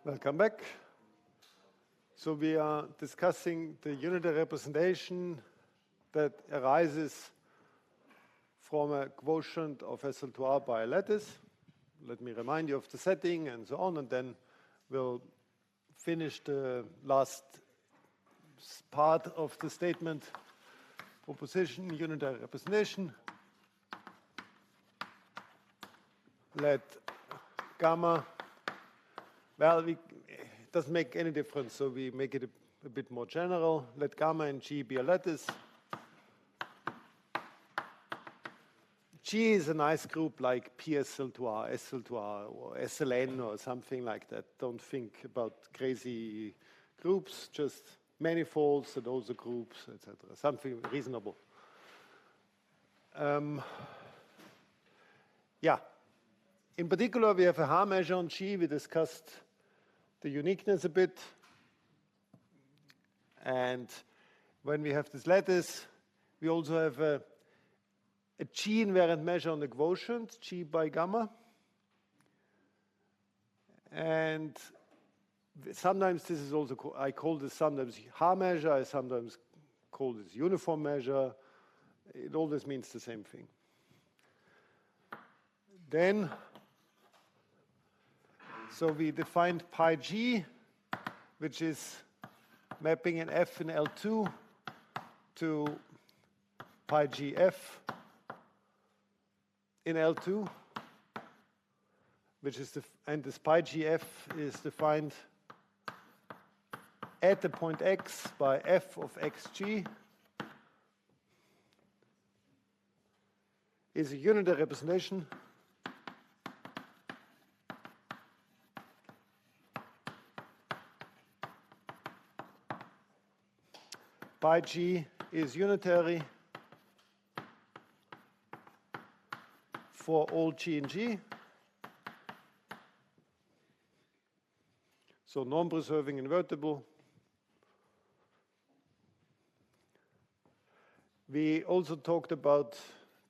Welcome back. So we are discussing the unitary representation that arises from a quotient of SL2R by a lattice. Let me remind you of the setting and so on, and then we'll finish the last part of the statement, proposition, unitary representation. Let gamma, well, it doesn't make any difference, so we make it a bit more general. Let gamma and G be a lattice. G is a nice group like PSL2R, SL2R, or SLN, or something like that. Don't think about crazy groups, just manifolds and also groups, etc. Something reasonable. Yeah. In particular, we have a H measure on G. We discussed the uniqueness a bit. And when we have this lattice, we also have a G invariant measure on the quotient, G by gamma. And sometimes this is also, I call this sometimes H measure, I sometimes call this uniform measure. It always means the same thing. Then, so we defined pi G, which is mapping an F in L2 to pi G F in L2, which is and this pi G F is defined at the point X by F of XG is a unitary representation pi G is unitary for all G in G. So non-preserving invertible. We also talked about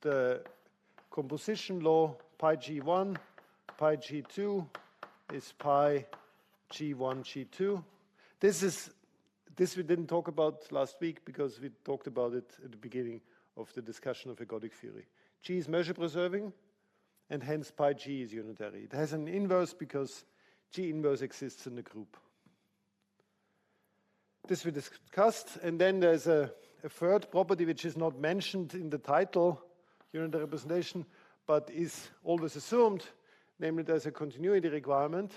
the composition law, pi G1, pi G2 is pi G1, G2. This we didn't talk about last week because we talked about it at the beginning of the discussion of ergodic theory. G is measure preserving, and hence pi G is unitary. It has an inverse because G inverse exists in the group. This we discussed, and then there's a third property which is not mentioned in the title, unitary representation, but is always assumed, namely there's a continuity requirement.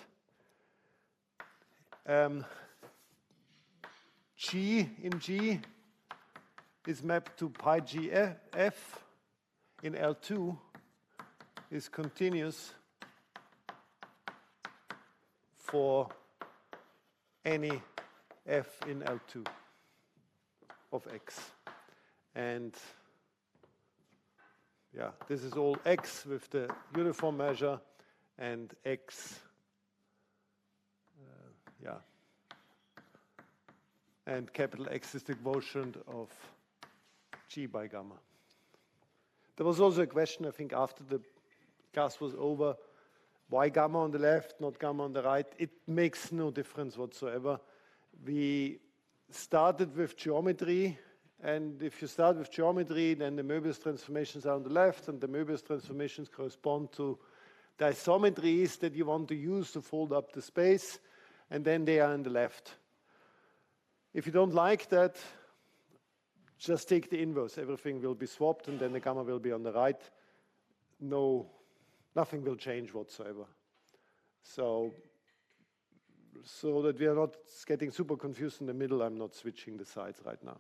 G in G is mapped to pi G F in L2 is continuous for any F in L2 of X. And yeah, this is all X with the uniform measure and X, yeah. And capital X is the quotient of G by gamma. There was also a question, I think, after the class was over, why gamma on the left, not gamma on the right? It makes no difference whatsoever. We started with geometry, and if you start with geometry, then the Möbius transformations are on the left, and the Möbius transformations correspond to the isometries that you want to use to fold up the space, and then they are on the left. If you don't like that, just take the inverse. Everything will be swapped, and then the gamma will be on the right. Nothing will change whatsoever. So that we are not getting super confused in the middle, I'm not switching the sides right now.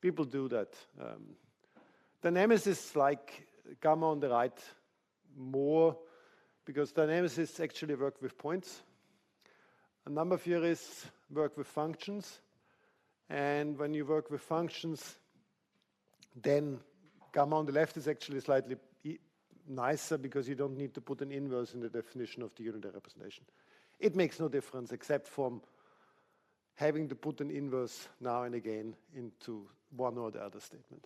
People do that. Dynamicists like gamma on the right more, because dynamicists actually work with points. A number theorists work with functions, and when you work with functions, then gamma on the left is actually slightly nicer because you don't need to put an inverse in the definition of the unitary representation. It makes no difference except from having to put an inverse now and again into one or the other statement.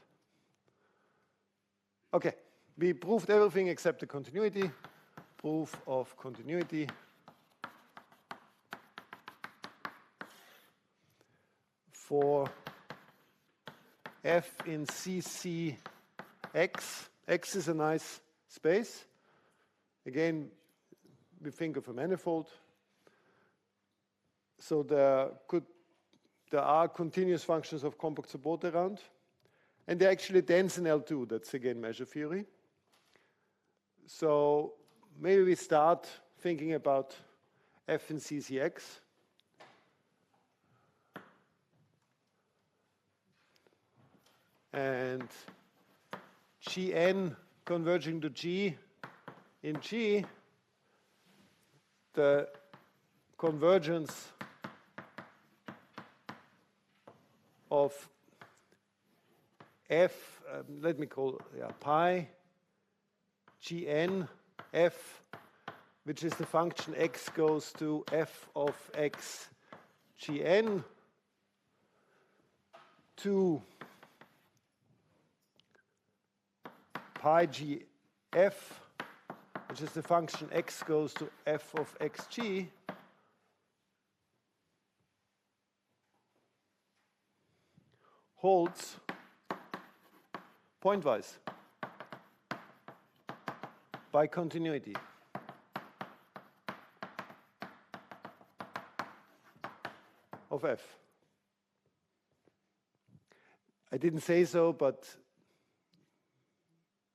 Okay, we proved everything except the continuity. Proof of continuity. for f in CC x. X is a nice space. Again, we think of a manifold. So there are continuous functions of compact support around. And they're actually dense in L2. That's again measure theory. So maybe we start thinking about f in CCX. And Gn converging to G in G, the convergence of f, let me call pi Gn f, which is the function x goes to f of x Gn to pi gf, which is the function x goes to f of xg, holds pointwise by continuity. Of f. I didn't say so, but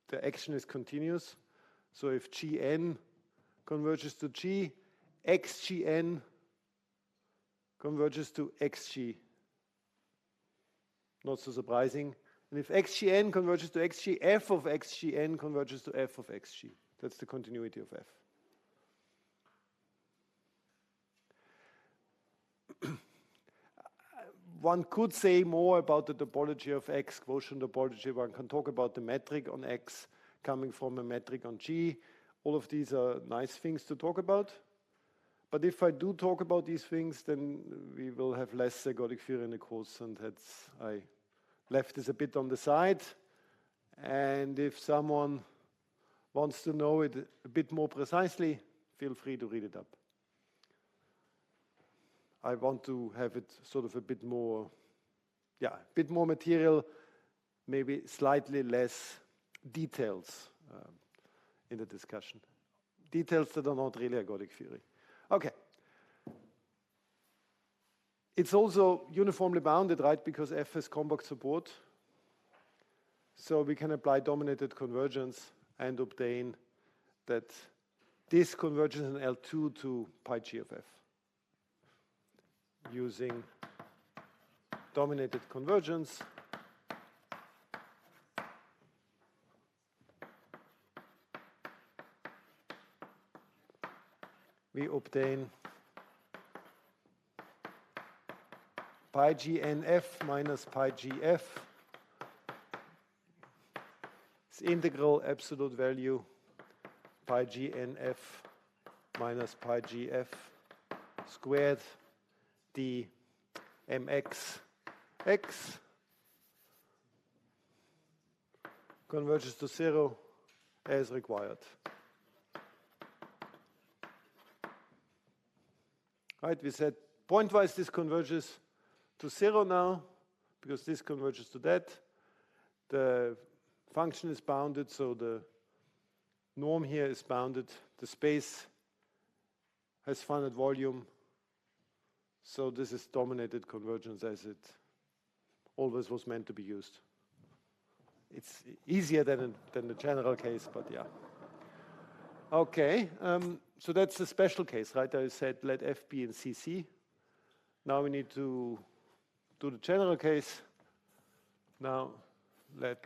the action is continuous. So if Gn converges to G, xgn converges to xg. Not so surprising. And if xgn converges to xg, f of xgn converges to f of xg. That's the continuity of f. One could say more about the topology of X, quotient topology. One can talk about the metric on X coming from a metric on G. All of these are nice things to talk about. But if I do talk about these things, then we will have less ergodic theory in the course, and I left this a bit on the side. And if someone wants to know it a bit more precisely, feel free to read it up. I want to have it sort of a bit more material, maybe slightly less details in the discussion. Details that are not really ergodic theory. Okay. It's also uniformly bounded, right, because F has compact support. So we can apply dominated convergence and obtain that this converges in L2 to pi g of F. Using dominated convergence, we obtain pi gnf minus pi gf. It's integral absolute value pi gnf minus pi gf squared d mx x converges to 0 as required. Right, we said pointwise this converges to 0 now, because this converges to that. The function is bounded, so the norm here is bounded. The space has finite volume. So this is dominated convergence as it always was meant to be used. It's easier than the general case, but yeah. Okay, so that's the special case, right? I said let F be in CC. Now we need to do the general case. Now let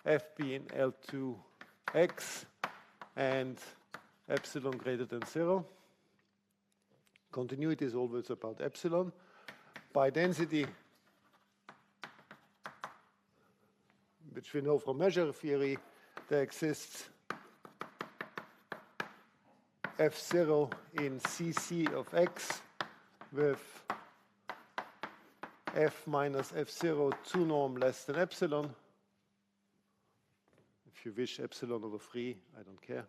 F be in L2x and epsilon greater than 0. Continuity is always about epsilon. By density, which we know from measure theory, there exists F0 in CC of x with F minus F0 2 norm less than epsilon. If you wish epsilon over 3, I don't care.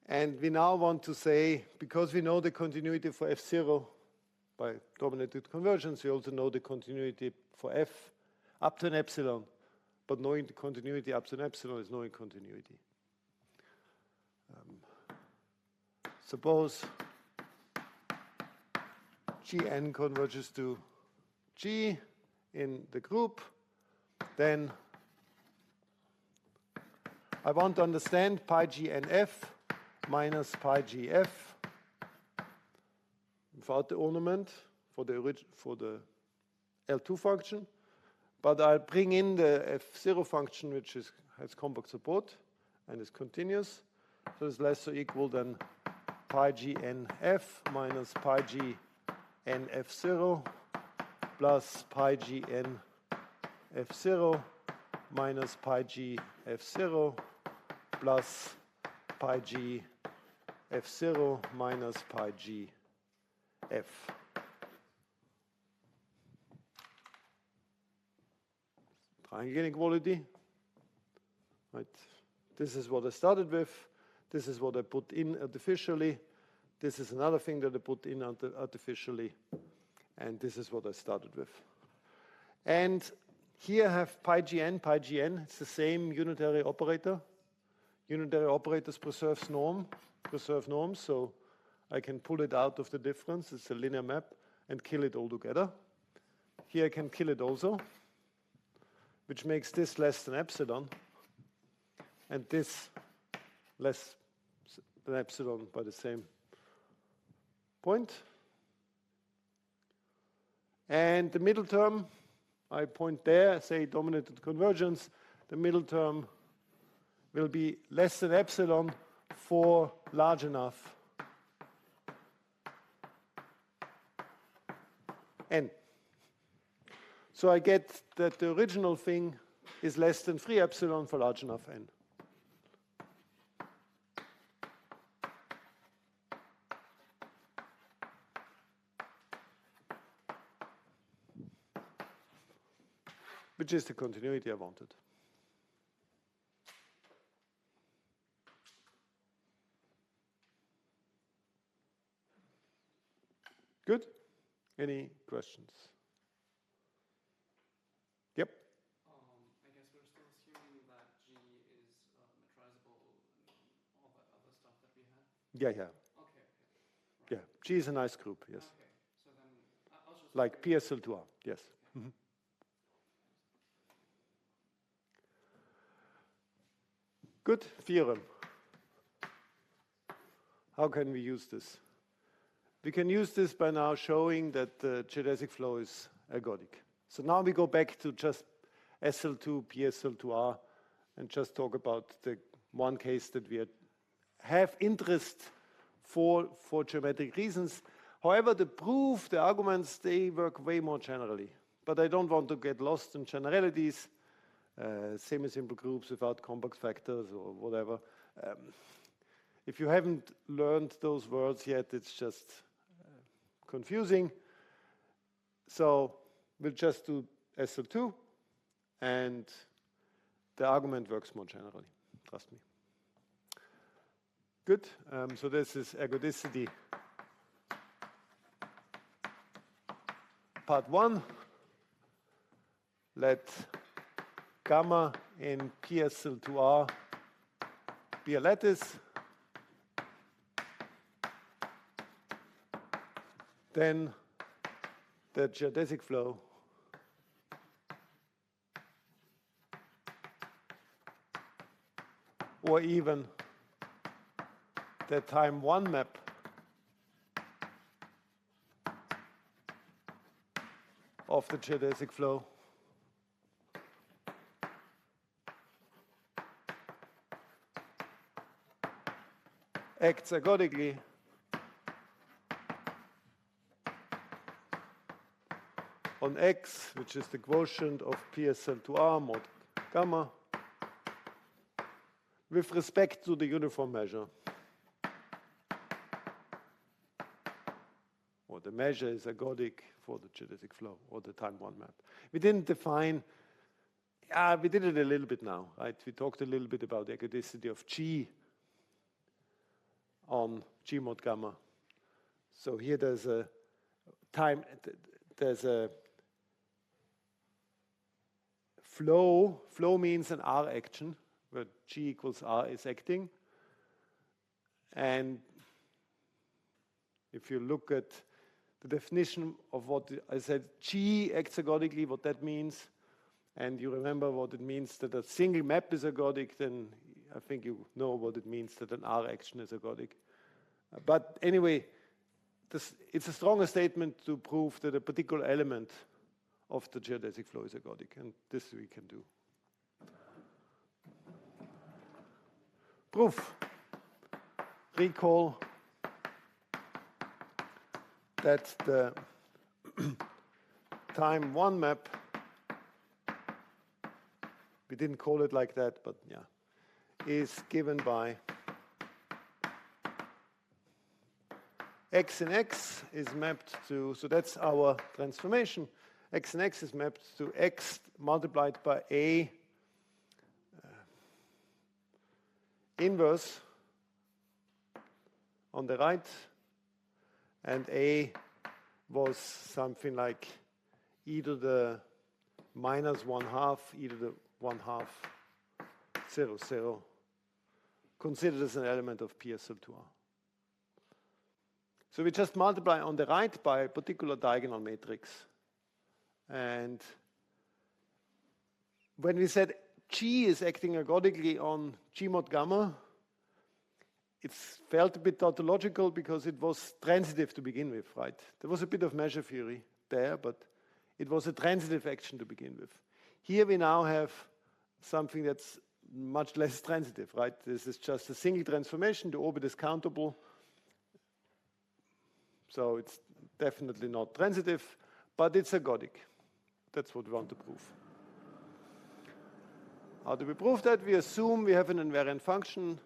And we now want to say, because we know the continuity for F0 by dominated convergence, we also know the continuity for F up to an epsilon. But knowing the continuity up to an epsilon is knowing continuity. Suppose Gn converges to G in the group, then I want to understand pi GNF minus pi GF without the ornament for the L2 function. But I'll bring in the F0 function, which has compact support and is continuous. So it's less or equal than pi GNF minus pi GNF0 plus pi GNF0 minus pi GF0 plus pi GF0 minus pi GF. Triangle inequality. Right. This is what I started with. This is what I put in artificially. This is another thing that I put in artificially. And this is what I started with. And here I have pi gn, pi gn. It's the same unitary operator. Unitary operators preserve norms, so I can pull it out of the difference. It's a linear map and kill it all together. Here I can kill it also, which makes this less than epsilon, and this less than epsilon by the same point. And the middle term, I point there, say dominated convergence. The middle term will be less than epsilon for large enough n. So I get that the original thing is less than 3 epsilon for large enough n. Which is the continuity I wanted. Good? Any questions? Yep. I guess we're still assuming that G is metrizable and all that other stuff that we had? Yeah, yeah. Okay, okay. Yeah, G is a nice group, yes. Okay, so then I was just like PSL2R, yes. Okay. Mm-hmm. Good, theorem. How can we use this? We can use this by now showing that the geodesic flow is ergodic. So now we go back to just SL2, PSL2R, and just talk about the one case that we have interest for geometric reasons. However, the proof, the arguments, they work way more generally. But I don't want to get lost in generalities, semi-simple groups without compact factors or whatever. If you haven't learned those words yet, it's just confusing. So we'll just do SL2, and the argument works more generally, trust me. Good, so this is ergodicity part 1. Let gamma in PSL2R be a lattice. Then the geodesic flow or even the time 1 map of the geodesic flow acts ergodically on X, which is the quotient of PSL2R mod gamma, with respect to the uniform measure. Or the measure is ergodic for the geodesic flow, or the time 1 map. We didn't define, we did it a little bit now, right? We talked a little bit about the ergodicity of G. on G mod gamma. So here there's a flow. Flow means an R action, where G equals R is acting. And if you look at the definition of what I said, G acts ergodically, what that means, and you remember what it means that a single map is ergodic, then I think you know what it means that an R action is ergodic. But anyway, it's a stronger statement to prove that a particular element of the geodesic flow is ergodic, and this we can do. Proof. Recall that the time one map, we didn't call it like that, but yeah, is given by x in x is mapped to, so that's our transformation. X in x is mapped to x multiplied by a inverse on the right, and a was something like e to the minus 1/2, e to the 1/2, 0, 0, considered as an element of PSL2R. So we just multiply on the right by a particular diagonal matrix. And when we said G is acting ergodically on G mod gamma, it felt a bit tautological because it was transitive to begin with, right? There was a bit of measure theory there, but it was a transitive action to begin with. Here we now have something that's much less transitive, right? This is just a single transformation. The orbit is countable. So it's definitely not transitive, but it's ergodic. That's what we want to prove. How do we prove that? We assume we have an invariant function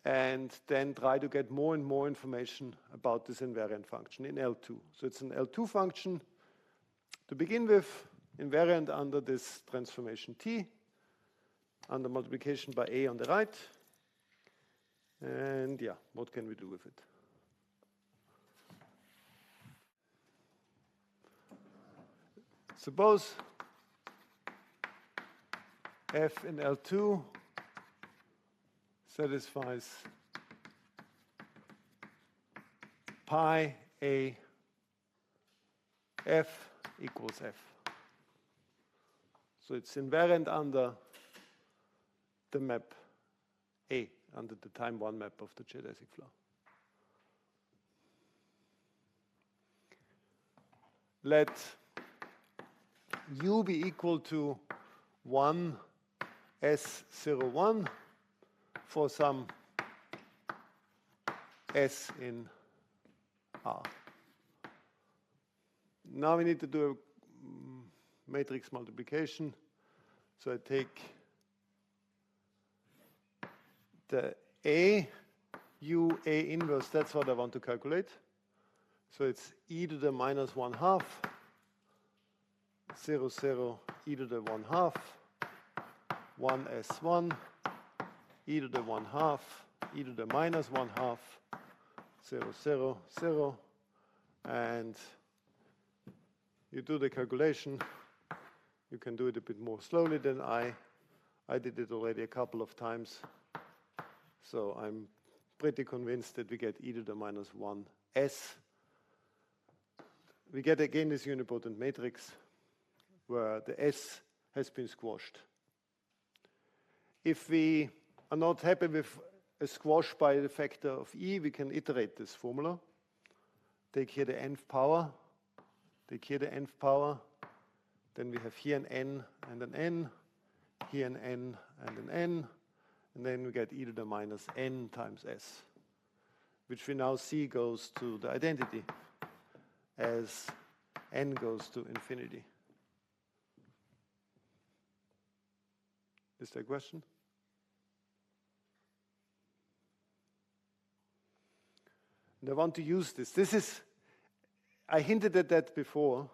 and then try to get more and more information about this invariant function in L2. So it's an L2 function to begin with, invariant under this transformation T, under multiplication by A on the right. And yeah, what can we do with it? Suppose f in L2 satisfies pi a f equals f. So it's invariant under the map A, under the time one map of the geodesic flow. Let U be equal to 1 S01 for some S in R. Now we need to do a matrix multiplication. So I take the A, U, A inverse, that's what I want to calculate. So it's e to the minus 1/2, 0, 0, e to the 1/2, 1s1, e to the 1/2, e to the minus 1/2, 0, 0, 0. And you do the calculation. You can do it a bit more slowly than I did it already a couple of times. So I'm pretty convinced that we get e to the minus 1s. We get again this unipotent matrix where the S has been squashed. If we are not happy with a squash by the factor of E, we can iterate this formula. Take here the nth power, take here the nth power, then we have here an n and an n, here an n and an n, and then we get e to the minus n times s, which we now see goes to the identity as n goes to infinity. Is there a question? And I want to use this. This is, I hinted at that before.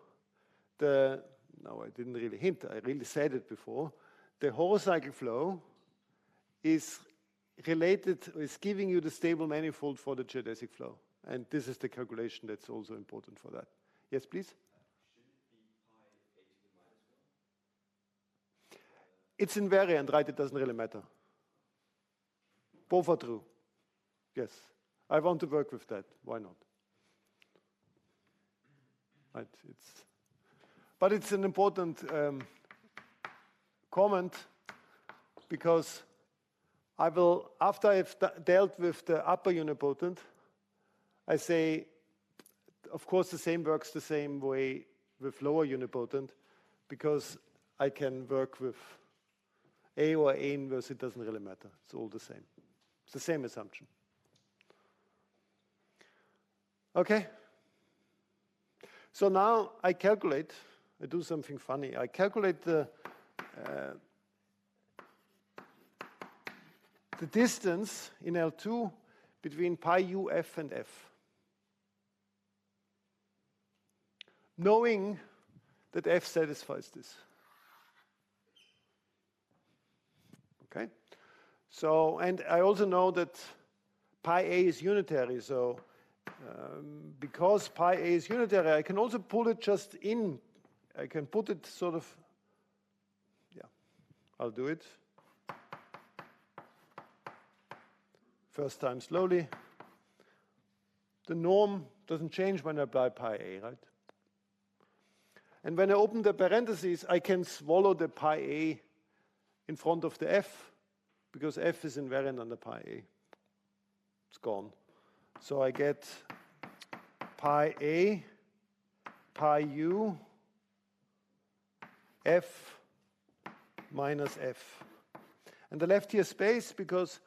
No, I didn't really hint, I really said it before. The horocycle flow is related, is giving you the stable manifold for the geodesic flow. And this is the calculation that's also important for that. Yes, please? It's invariant, right? It doesn't really matter. Both are true. Yes. I want to work with that. Why not? Right. But it's an important comment, because I will, after I've dealt with the upper unipotent, I say, of course, the same works the same way with lower unipotent, because I can work with A or A inverse, it doesn't really matter. It's all the same. It's the same assumption. Okay? So now I calculate, I do something funny. I calculate the distance in L2 between pi u f and f, knowing that f satisfies this. Okay? So, and I also know that pi a is unitary, so because pi a is unitary, I can also pull it just in. I can put it sort of, yeah, I'll do it. First time slowly. The norm doesn't change when I apply pi a, right? And when I open the parentheses, I can swallow the pi a in front of the f, because f is invariant under pi a. It's gone. So I get pi a, pi u, f minus f. And I left here space because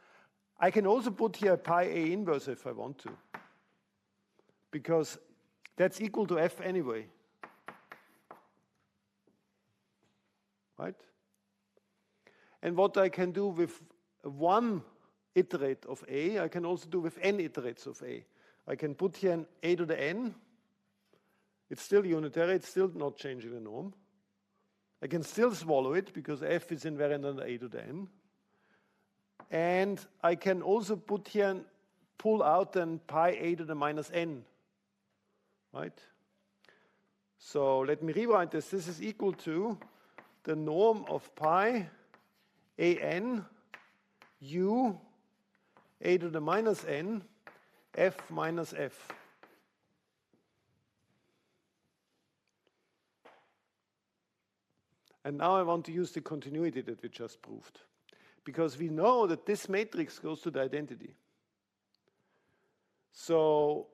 I can also put here pi a inverse if I want to, because that's equal to f anyway. Right? And what I can do with one iterate of a, I can also do with n iterates of a. I can put here an a to the n. It's still unitary, it's still not changing the norm. I can still swallow it because f is invariant under a to the n. And I can also put here and pull out then pi a to the minus n. Right? So let me rewrite this. This is equal to the norm of pi an u a to the minus n f minus f. And now I want to use the continuity that we just proved, because we know that this matrix goes to the identity. So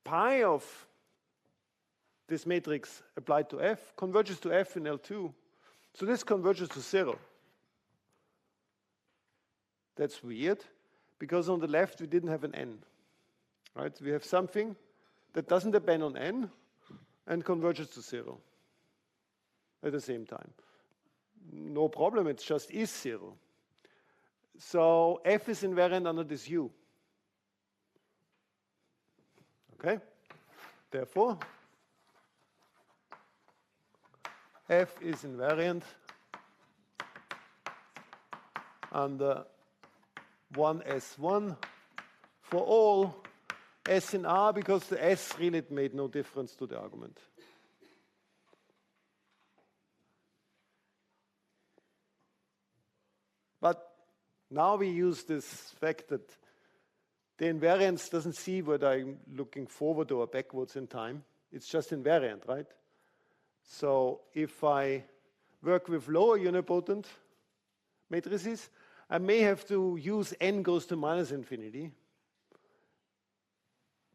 pi of this matrix applied to f converges to f in L2. So this converges to 0. That's weird, because on the left we didn't have an n. Right? We have something that doesn't depend on n and converges to 0 at the same time. No problem, it just is 0. So f is invariant under this u. Okay? Therefore, f is invariant under 1s1 for all s in R, because the s really made no difference to the argument. But now we use this fact that the invariance doesn't see whether I'm looking forward or backwards in time. It's just invariant, right? So if I work with lower unipotent matrices, I may have to use n goes to minus infinity,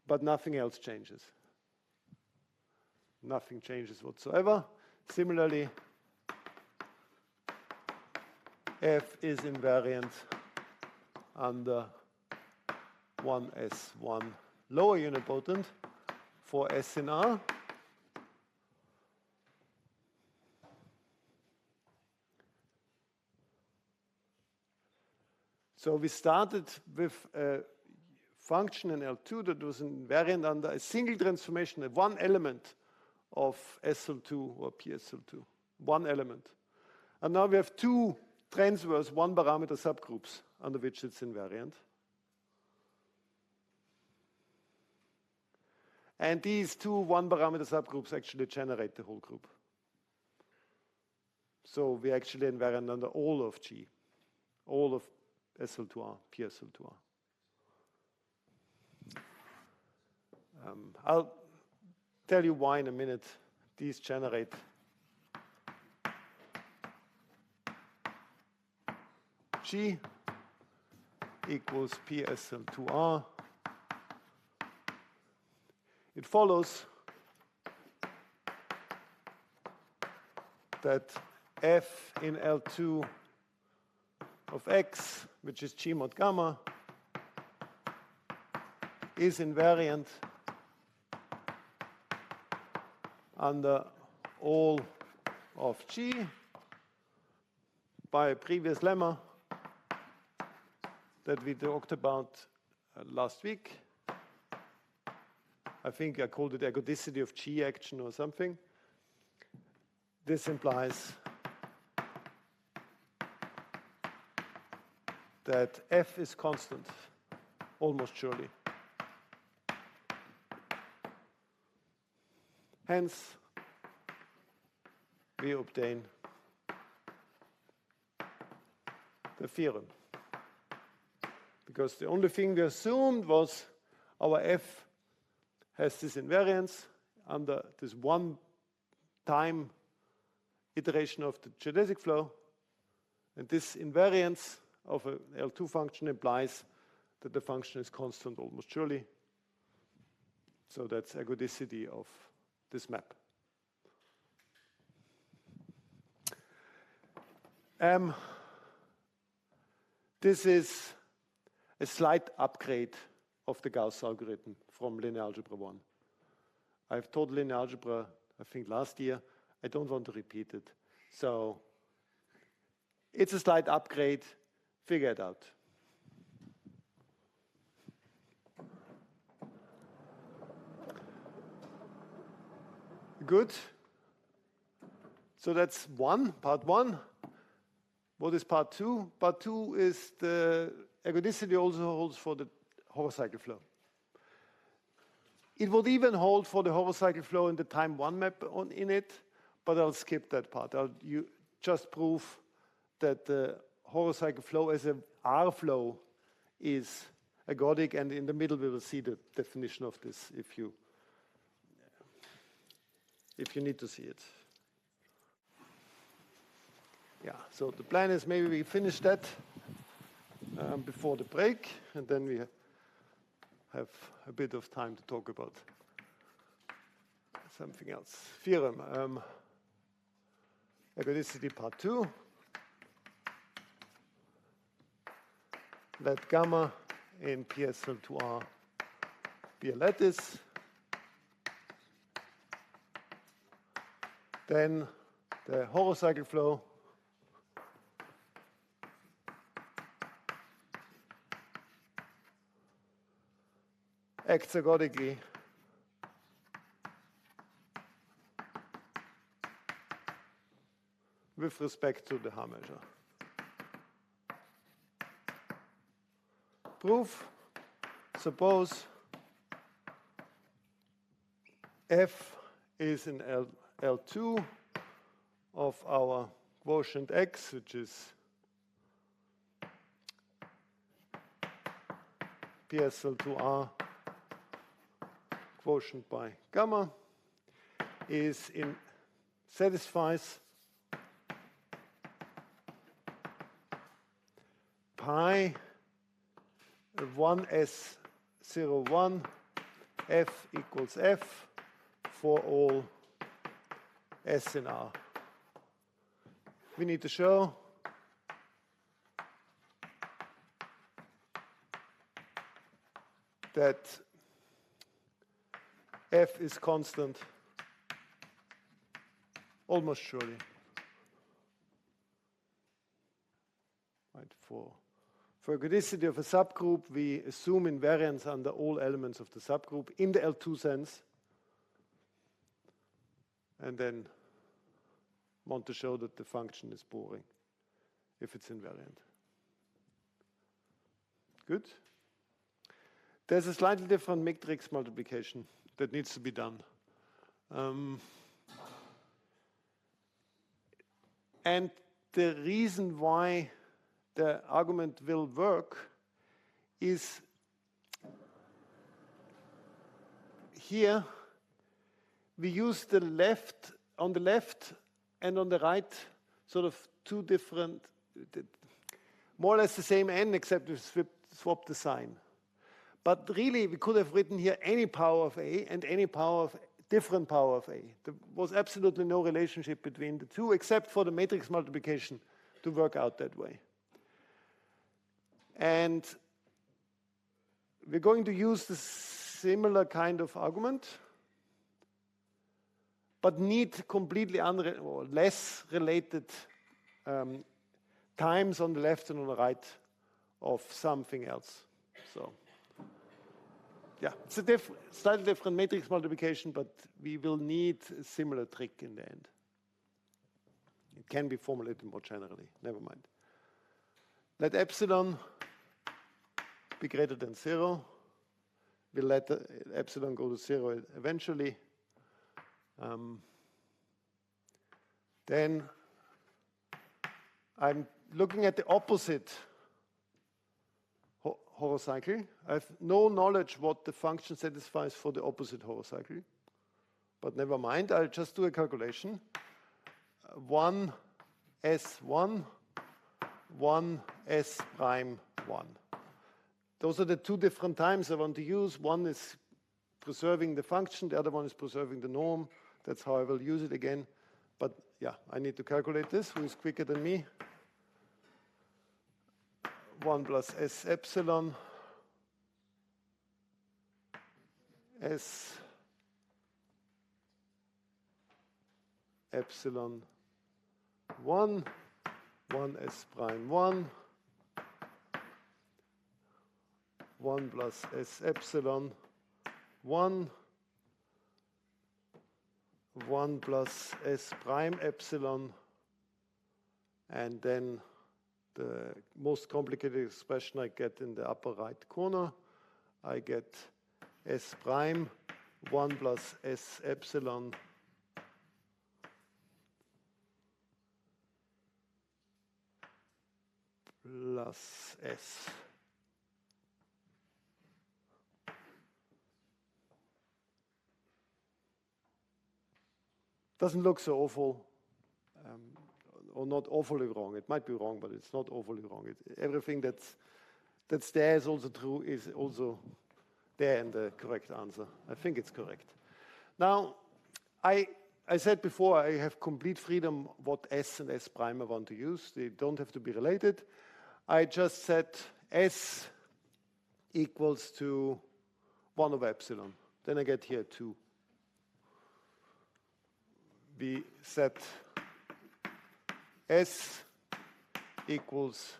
but nothing else changes. Nothing changes whatsoever. Similarly, f is invariant under 1s1 lower unipotent for s in R. So we started with a function in L2 that was invariant under a single transformation, one element of SL2 or PSL2, one element. And now we have two transverse one-parameter subgroups under which it's invariant. And these two one-parameter subgroups actually generate the whole group. So we actually invariant under all of G, all of SL2R, PSL2R. I'll tell you why in a minute. These generate G equals PSL2R. It follows that F in L2 of X, which is G mod gamma, is invariant under all of G by a previous lemma that we talked about last week. I think I called it ergodicity of G action or something. This implies that F is constant, almost surely. Hence, we obtain the theorem. Because the only thing we assumed was our F has this invariance under this one time iteration of the geodesic flow. And this invariance of an L2 function implies that the function is constant almost surely. So that's ergodicity of this map. This is a slight upgrade of the Gauss algorithm from linear algebra 1. I've taught linear algebra, I think, last year. I don't want to repeat it. So it's a slight upgrade. Figure it out. Good. So that's part one. What is part two? Part two is the ergodicity also holds for the horocycle flow. It would even hold for the horocycle flow in the time one map in it, but I'll skip that part. I'll just prove that the horocycle flow as a R flow is ergodic, and in the middle we will see the definition of this if you need to see it. Yeah, so the plan is maybe we finish that before the break, and then we have a bit of time to talk about something else. Theorem, ergodicity part 2. Let gamma in PSL2R be a lattice. Then the horocycle flow acts ergodically with respect to the H measure. Proof: suppose F is in L2 of our quotient X, which is PSL2R quotient by gamma, satisfies pi 1s01 f equals f for all s in R. We need to show that f is constant almost surely. Right, for ergodicity of a subgroup, we assume invariance under all elements of the subgroup in the L2 sense, and then want to show that the function is boring. if it's invariant. Good. There's a slightly different matrix multiplication that needs to be done. And the reason why the argument will work is here we use the left, on the left and on the right, sort of two different, more or less the same n, except we swap the sign. But really, we could have written here any power of a and any power of different power of a. There was absolutely no relationship between the two, except for the matrix multiplication to work out that way. And we're going to use the similar kind of argument, but need completely or less related times on the left and on the right of something else. So, yeah, it's a slightly different matrix multiplication, but we will need a similar trick in the end. It can be formulated more generally, never mind. Let epsilon be greater than 0. We'll let epsilon go to 0 eventually. Then I'm looking at the opposite horocycle. I have no knowledge what the function satisfies for the opposite horocycle, but never mind, I'll just do a calculation. 1 S1, 1 S prime 1. Those are the two different times I want to use. One is preserving the function, the other one is preserving the norm. That's how I will use it again. But yeah, I need to calculate this. Who is quicker than me? 1 plus S epsilon S epsilon 1, 1 S prime 1, 1 plus S epsilon 1, 1 plus S prime epsilon, and then the most complicated expression I get in the upper right corner, I get S prime 1 plus S epsilon plus S. Doesn't look so awful, or not awfully wrong. It might be wrong, but it's not awfully wrong. Everything that's there is also true, is also there in the correct answer. I think it's correct. Now, I said before, I have complete freedom what S and S prime I want to use. They don't have to be related. I just set S equals to 1 over epsilon. Then I get here 2. We set S equals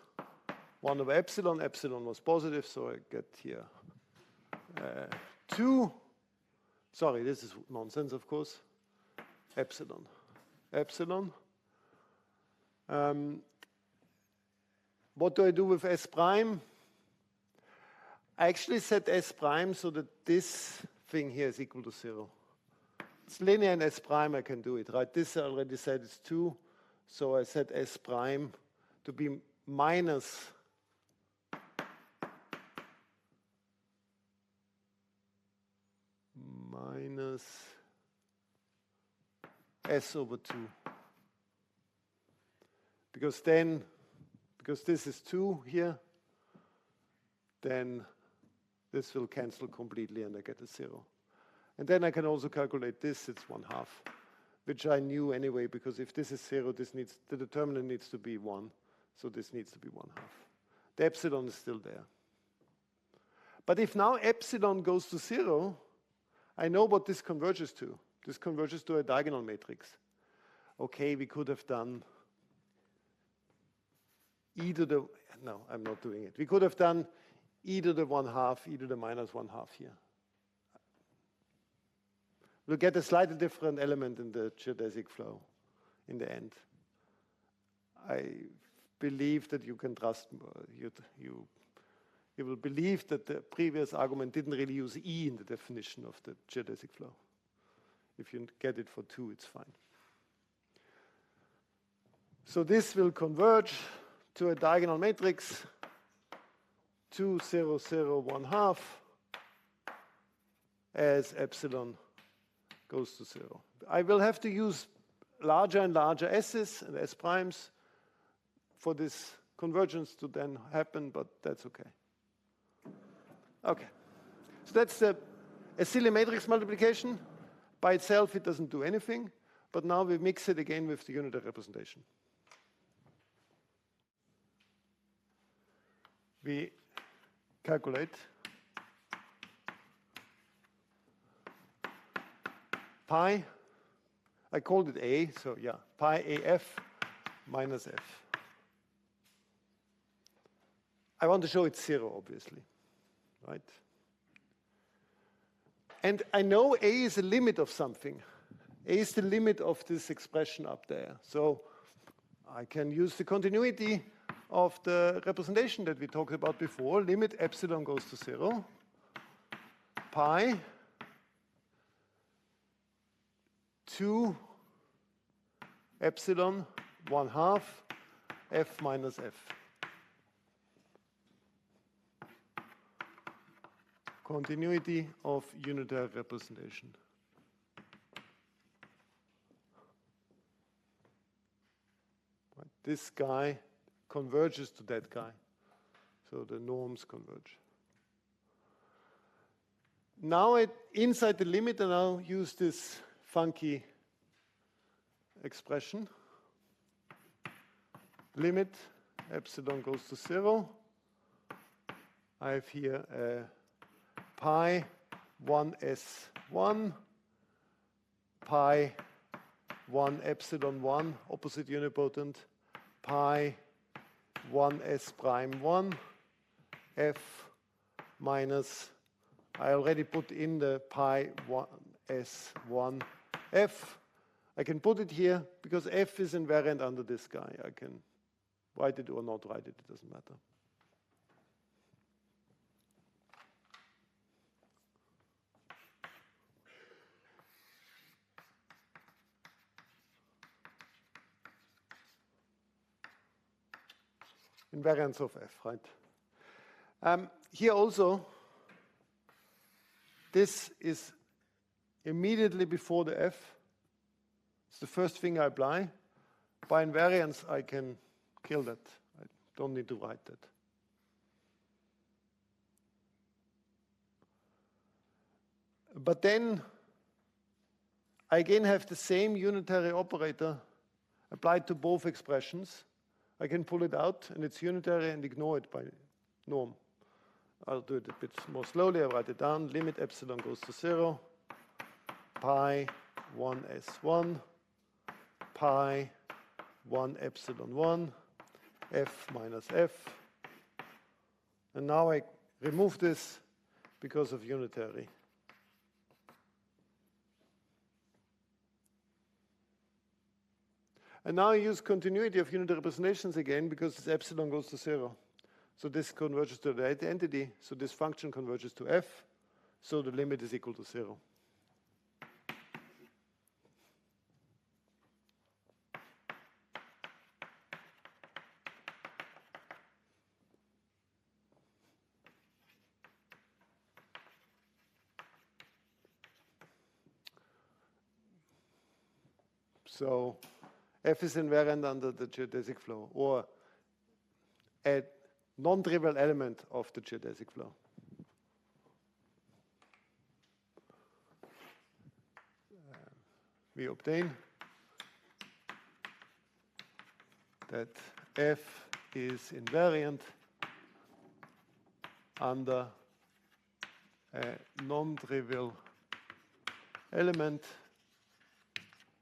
1 over epsilon. Epsilon was positive, so I get here 2. Sorry, this is nonsense, of course. Epsilon. Epsilon. What do I do with S prime? I actually set S prime so that this thing here is equal to 0. It's linear in S prime, I can do it, right? This I already said is 2, so I set S prime to be minus S over 2. Because this is 2 here, then this will cancel completely and I get a 0. And then I can also calculate this, it's 1/2, which I knew anyway, because if this is 0, the determinant needs to be 1, so this needs to be 1/2. The epsilon is still there. But if now epsilon goes to 0, I know what this converges to. This converges to a diagonal matrix. Okay, we could have done e to the, no, I'm not doing it. We could have done e to the 1/2, e to the minus 1/2 here. We'll get a slightly different element in the geodesic flow in the end. I believe that you can trust, you will believe that the previous argument didn't really use E in the definition of the geodesic flow. If you get it for 2, it's fine. So this will converge to a diagonal matrix 2, 0, 0, 1/2 as epsilon goes to 0. I will have to use larger and larger s's and s primes for this convergence to then happen, but that's okay. Okay, so that's a silly matrix multiplication. By itself, it doesn't do anything, but now we mix it again with the unitary representation. We calculate pi, I called it A, so yeah, pi AF minus F. I want to show it's 0, obviously, right? And I know A is a limit of something. A is the limit of this expression up there. So I can use the continuity of the representation that we talked about before. Limit epsilon goes to 0. Pi 2 epsilon 1/2 F minus F. Continuity of unitary representation. Right. This guy converges to that guy. So the norms converge. Now inside the limit, I now use this funky expression. Limit epsilon goes to 0. I have here a pi 1s1, pi 1 epsilon 1, opposite unipotent, pi 1s prime 1, f minus, I already put in the pi 1s1 f. I can put it here because f is invariant under this guy. I can write it or not write it, it doesn't matter. Invariance of f, right? Here also, this is immediately before the f. It's the first thing I apply. By invariance, I can kill that. I don't need to write that. But then, I again have the same unitary operator applied to both expressions. I can pull it out, and it's unitary, and ignore it by norm. I'll do it a bit more slowly. I write it down. Limit epsilon goes to 0. Pi 1s1. Pi 1 epsilon 1. F minus f. And now I remove this because of unitary. And now I use continuity of unitary representations again because this epsilon goes to 0. So this converges to the identity. So this function converges to f. So the limit is equal to 0. So f is invariant under the geodesic flow, or a non-trivial element of the geodesic flow. We obtain that f is invariant under a non-trivial element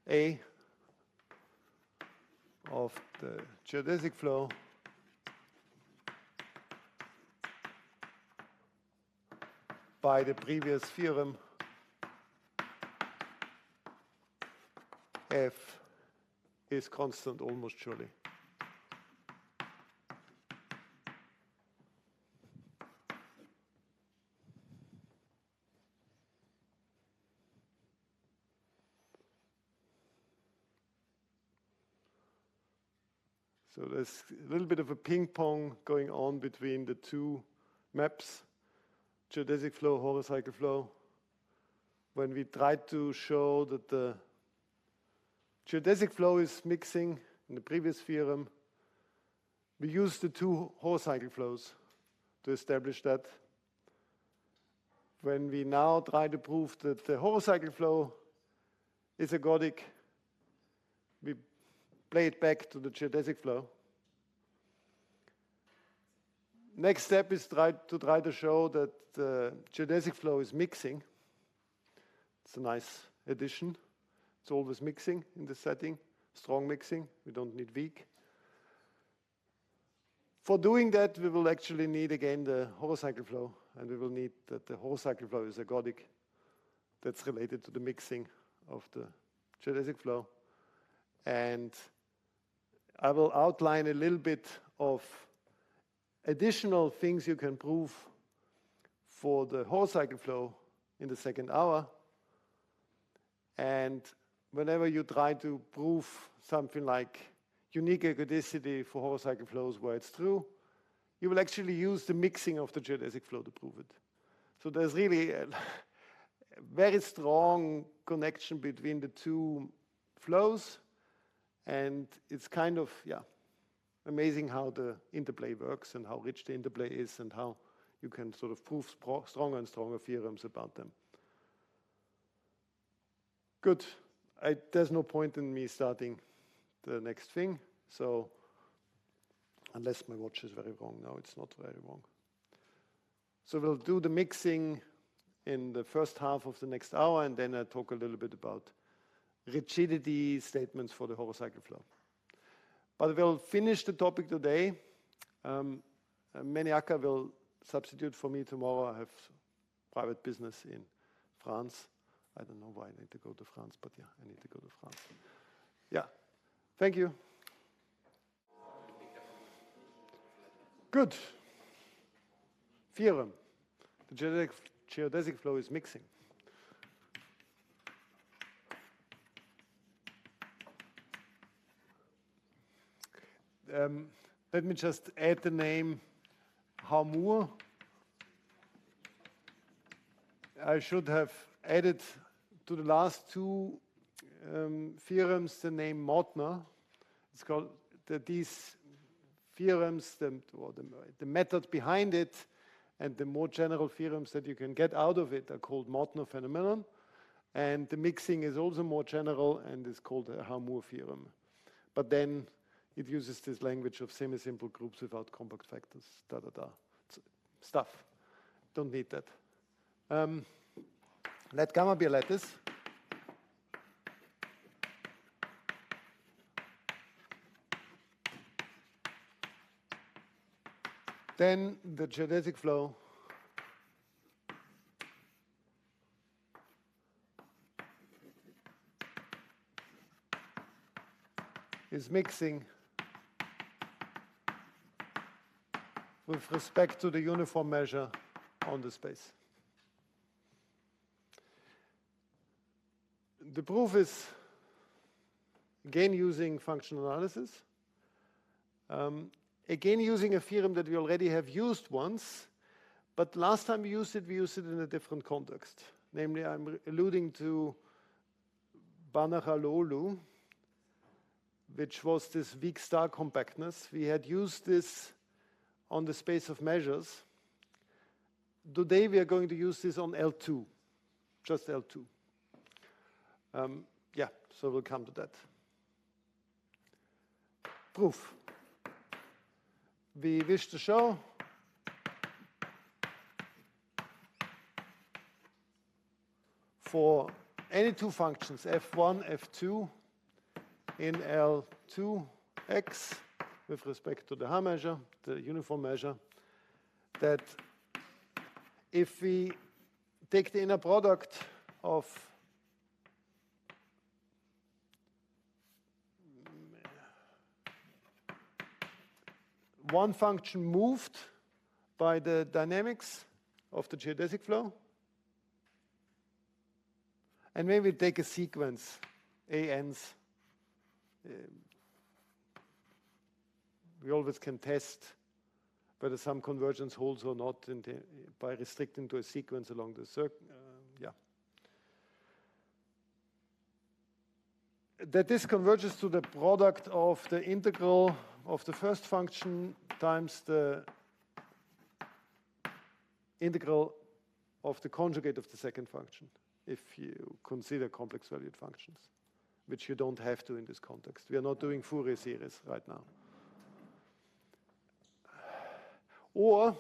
A of the geodesic flow by the previous theorem. F is constant almost surely. So there's a little bit of a ping pong going on between the two maps, geodesic flow, horocycle flow. When we tried to show that the geodesic flow is mixing in the previous theorem, we used the two horocycle flows to establish that. When we now try to prove that the horocycle flow is ergodic, we play it back to the geodesic flow. Next step is to try to show that the geodesic flow is mixing. It's a nice addition. It's always mixing in this setting, strong mixing. We don't need weak. For doing that, we will actually need again the horocycle flow, and we will need that the horocycle flow is ergodic. That's related to the mixing of the geodesic flow. And I will outline a little bit of additional things you can prove for the horocycle flow in the second hour. And whenever you try to prove something like unique ergodicity for horocycle flows where it's true, you will actually use the mixing of the geodesic flow to prove it. So there's really a very strong connection between the two flows, and it's kind of, amazing how the interplay works and how rich the interplay is and how you can sort of prove stronger and stronger theorems about them. Good. There's no point in me starting the next thing. So unless my watch is very wrong. No, it's not very wrong. So we'll do the mixing in the first half of the next hour, and then I talk a little bit about rigidity statements for the horocycle flow. But we'll finish the topic today. Meniaka will substitute for me tomorrow. I have private business in France. I don't know why I need to go to France, but yeah, I need to go to France. Yeah, thank you. Good. Theorem. The geodesic flow is mixing. Let me just add the name Haumur. I should have added to the last two theorems the name Mortner. It's called these theorems, the method behind it, and the more general theorems that you can get out of it are called Mortner phenomenon. And the mixing is also more general and is called a Haumur theorem. But then it uses this language of semi-simple groups without compact factors, stuff. Don't need that. Let gamma be a lattice. Then the geodesic flow is mixing with respect to the uniform measure on the space. The proof is, again, using functional analysis. Again, using a theorem that we already have used once, but last time we used it in a different context. Namely, I'm alluding to Banach-Alolu, which was this weak star compactness. We had used this on the space of measures. Today, we are going to use this on L2, just L2. So we'll come to that. Proof. We wish to show for any two functions, f1, f2, in L2x, with respect to the H measure, the uniform measure, that if we take the inner product of one function moved by the dynamics of the geodesic flow, and then we take a sequence, ANs, we always can test whether some convergence holds or not by restricting to a sequence along the circle. That this converges to the product of the integral of the first function times the integral of the conjugate of the second function, if you consider complex valued functions, which you don't have to in this context. We are not doing Fourier series right now. Or,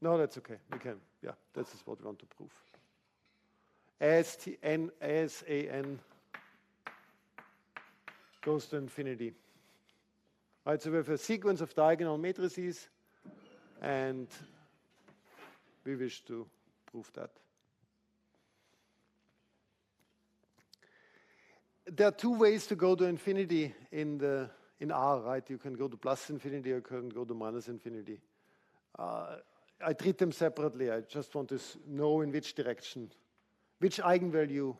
no, that's okay, we can, yeah, this is what we want to prove. As an goes to infinity. Right, so we have a sequence of diagonal matrices, and we wish to prove that. There are two ways to go to infinity in R, right? You can go to plus infinity or you can go to minus infinity. I treat them separately. I just want to know in which direction, which eigenvalue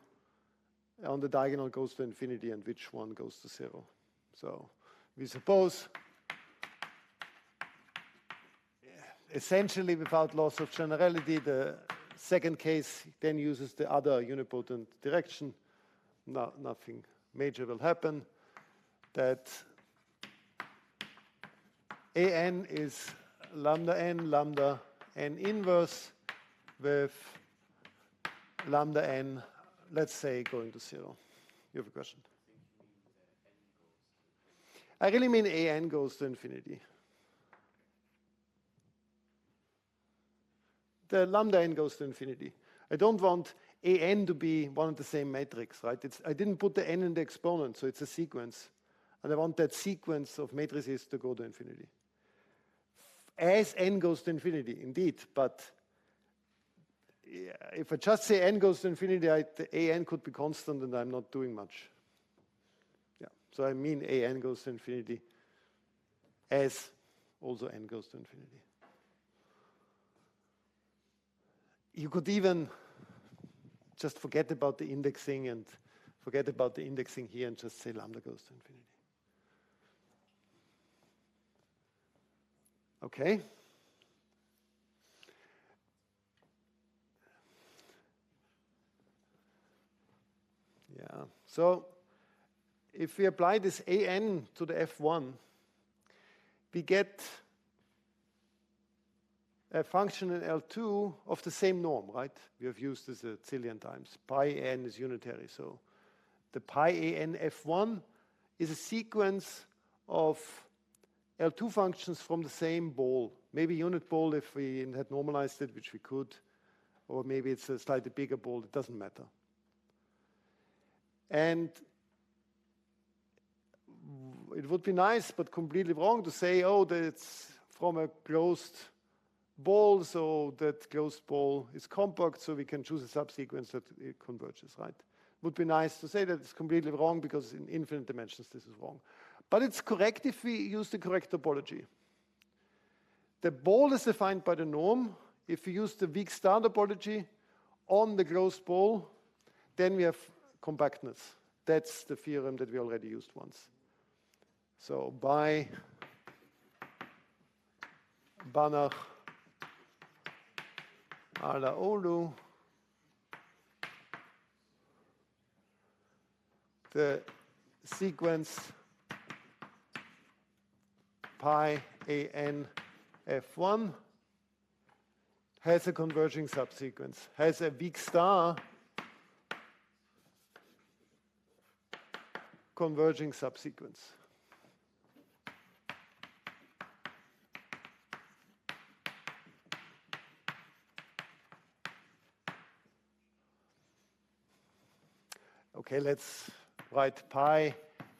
on the diagonal goes to infinity and which one goes to 0. So we suppose, essentially without loss of generality, the second case then uses the other unipotent direction. No, nothing major will happen. That an is lambda n inverse with lambda n, let's say, going to 0. You have a question? I really mean an goes to infinity. The lambda n goes to infinity. I don't want an to be one of the same matrix, right? I didn't put the n in the exponent, so it's a sequence. And I want that sequence of matrices to go to infinity. As n goes to infinity, indeed, but if I just say n goes to infinity, the an could be constant and I'm not doing much. Yeah, so I mean an goes to infinity as also n goes to infinity. You could even just forget about the indexing and forget about the indexing here and just say lambda goes to infinity. Okay. Yeah, so if we apply this an to the f1, we get a function in L2 of the same norm, right? We have used this a zillion times. Pi n is unitary, so the pi an f1 is a sequence of L2 functions from the same ball. Maybe unit ball if we had normalized it, which we could, or maybe it's a slightly bigger ball, it doesn't matter. And it would be nice, but completely wrong to say, oh, that's from a closed ball, so that closed ball is compact, so we can choose a subsequence that it converges, right? It would be nice to say that it's completely wrong because in infinite dimensions this is wrong. But it's correct if we use the correct topology. The ball is defined by the norm. If we use the weak star topology on the closed ball, then we have compactness. That's the theorem that we already used once. So by Banach Alaoğlu, the sequence pi an f1 has a converging subsequence, has a weak star converging subsequence. Okay, let's write pi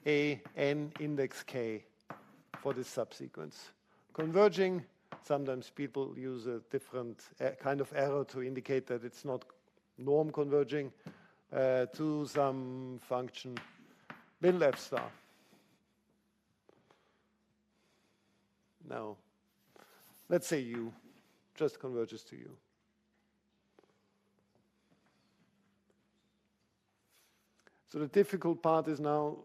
a n index k for this subsequence. Converging, sometimes people use a different kind of error to indicate that it's not norm converging to some function little f star. Now, let's say u just converges to u. So the difficult part is now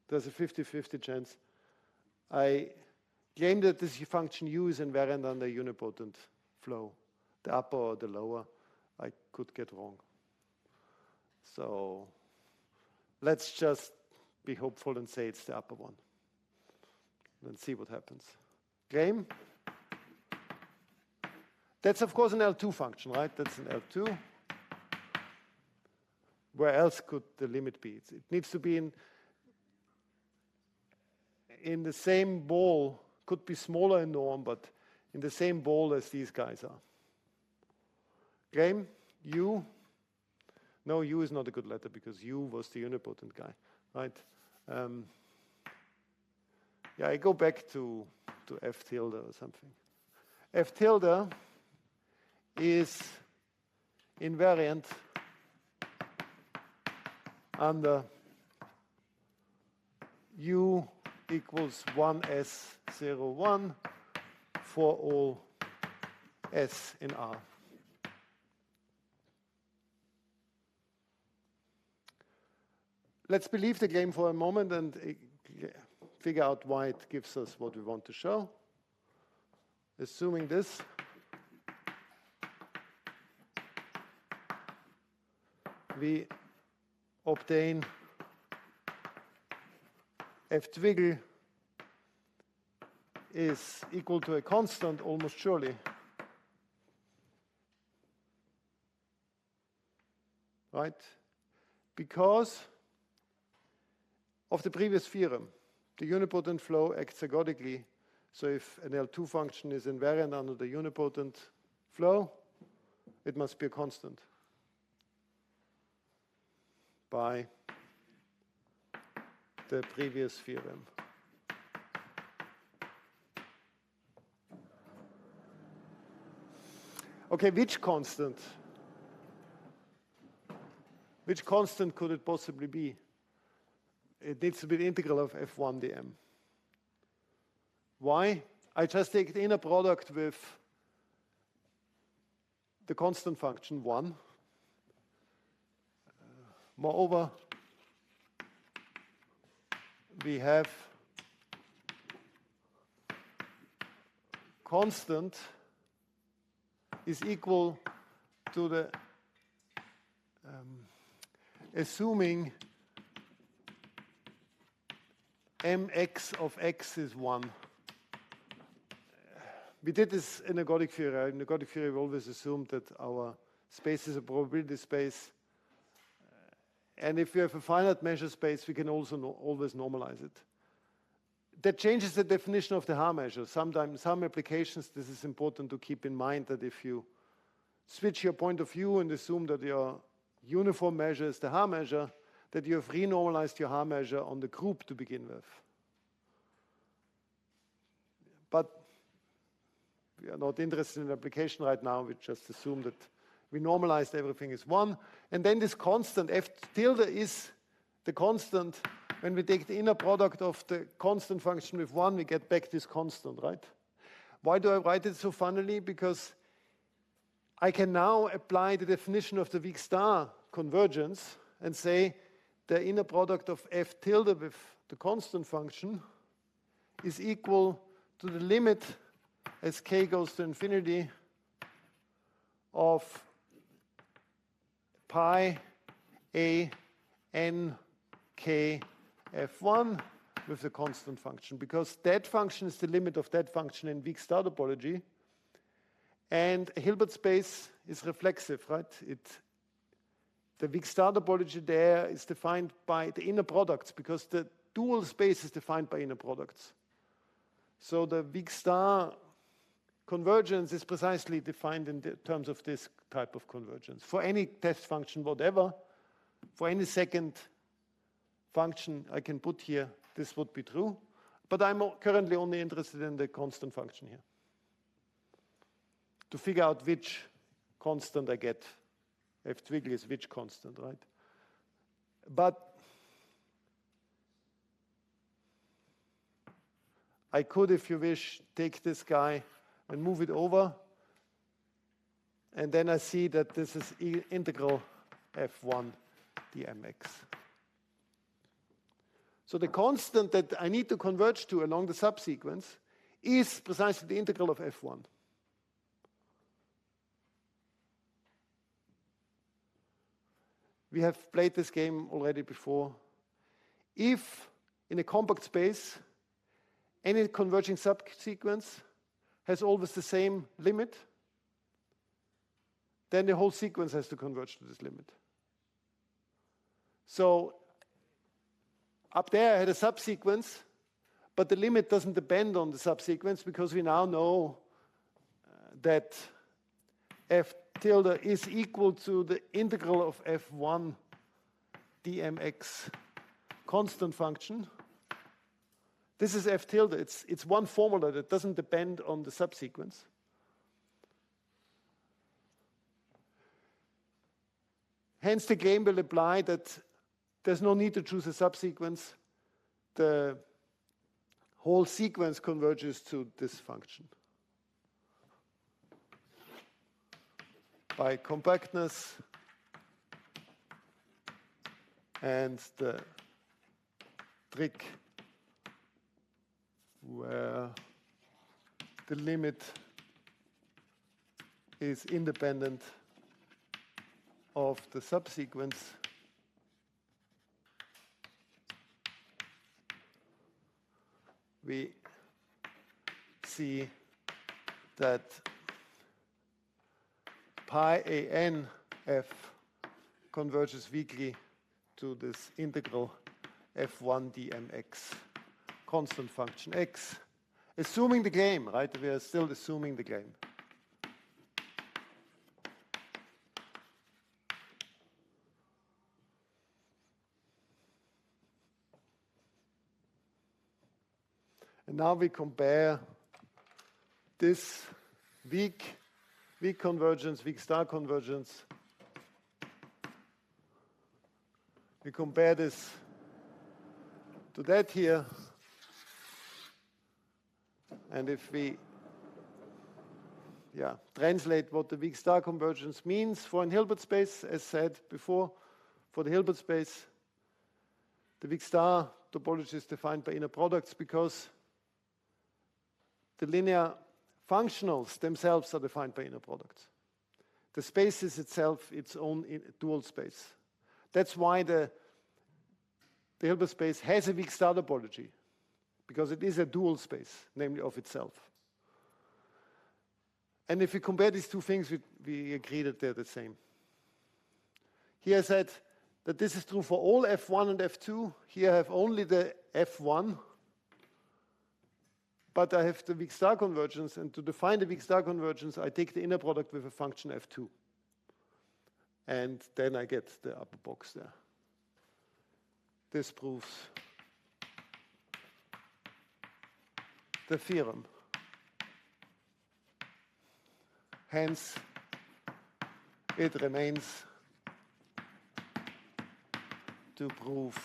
There's a 50-50 chance. I claim that this function u is invariant under unipotent flow, the upper or the lower. I could get wrong. So let's just be hopeful and say it's the upper one. Let's see what happens. Claim. That's, of course, an L2 function, right? That's an L2. Where else could the limit be? It needs to be in the same ball, could be smaller in norm, but in the same ball as these guys are. Claim u. No, u is not a good letter because u was the unipotent guy, right? Yeah, I go back to f tilde or something. F tilde is invariant under u equals 1s01 for all s in R. Let's believe the claim for a moment and figure out why it gives us what we want to show. Assuming this, we obtain f twiggle is equal to a constant almost surely. Right? Because of the previous theorem, the unipotent flow acts ergodically. So if an L2 function is invariant under the unipotent flow, it must be a constant by the previous theorem. Okay, which constant? Which constant could it possibly be? It needs to be the integral of f1 dm. Why? I just take the inner product with the constant function 1. Moreover, we have constant is equal to the assuming mx of x is 1. We did this in ergodic theory. In ergodic theory, we always assumed that our space is a probability space. And if we have a finite measure space, we can also always normalize it. That changes the definition of the Haar measure. Sometimes, some applications, this is important to keep in mind that if you switch your point of view and assume that your uniform measure is the Haar measure, that you have renormalized your Haar measure on the group to begin with. But we are not interested in application right now. We just assume that we normalized everything is 1. And then this constant, f tilde, is the constant. When we take the inner product of the constant function with 1, we get back this constant, right? Why do I write it so funnily? Because I can now apply the definition of the weak star convergence and say the inner product of f tilde with the constant function is equal to the limit as k goes to infinity of pi a n k f1 with the constant function, because that function is the limit of that function in weak star topology. And a Hilbert space is reflexive, right? The weak star topology there is defined by the inner products, because the dual space is defined by inner products. So the weak star convergence is precisely defined in terms of this type of convergence. For any test function, whatever, for any second function I can put here, this would be true. But I'm currently only interested in the constant function here, to figure out which constant I get. F twiggle is which constant, right? But I could, if you wish, take this guy and move it over. And then I see that this is integral f1 dmx. So the constant that I need to converge to along the subsequence is precisely the integral of f1. We have played this game already before. If in a compact space, any converging subsequence has always the same limit, then the whole sequence has to converge to this limit. So up there I had a subsequence, but the limit doesn't depend on the subsequence because we now know that f tilde is equal to the integral of f1 dmx constant function. This is f tilde. It's one formula that doesn't depend on the subsequence. Hence, the claim will apply that there's no need to choose a subsequence. The whole sequence converges to this function. By compactness and the trick where the limit is independent of the subsequence, we see that pi an f converges weakly to this integral f1 dmx constant function x, assuming the claim, right? We are still assuming the claim. And now we compare this weak convergence, weak star convergence. We compare this to that here. And if we translate what the weak star convergence means for a Hilbert space, as said before, for the Hilbert space, the weak star topology is defined by inner products because the linear functionals themselves are defined by inner products. The space is itself its own dual space. That's why the Hilbert space has a weak star topology, because it is a dual space, namely of itself. And if we compare these two things, we agree that they're the same. Here I said that this is true for all f1 and f2. Here I have only the f1, but I have the weak star convergence, and to define the weak star convergence, I take the inner product with a function f2. And then I get the upper box there. This proves the theorem. Hence, it remains to prove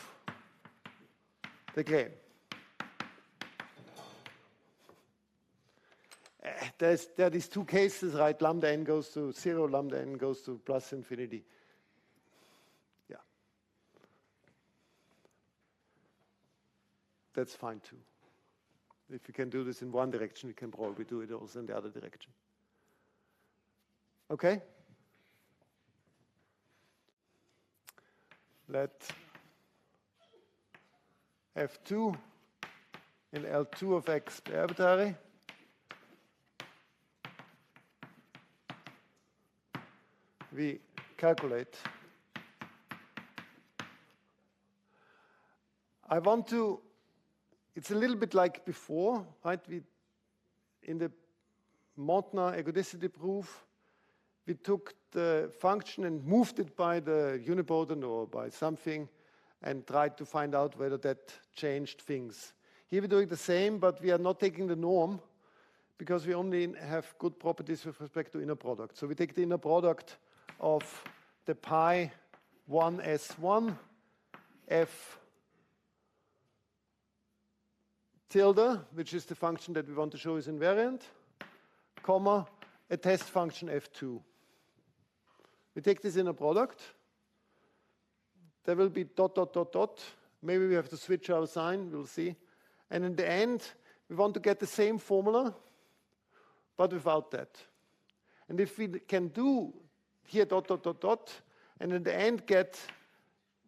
the claim. There are these two cases, right? Lambda n goes to 0, lambda n goes to plus infinity. Yeah. That's fine too. If we can do this in one direction, we can probably do it also in the other direction. Okay? Let f2 in L2 of x be arbitrary. We calculate. I want to, it's a little bit like before, right? In the Montner ergodicity proof, we took the function and moved it by the unipotent or by something and tried to find out whether that changed things. Here we're doing the same, but we are not taking the norm because we only have good properties with respect to inner product. So we take the inner product of the pi 1s1 f tilde, which is the function that we want to show is invariant, comma, a test function f2. We take this inner product. There will be dot, dot, dot, dot, Maybe we have to switch our sign, we'll see. And in the end, we want to get the same formula, but without that. And if we can do here dot, dot, dot, dot, and in the end get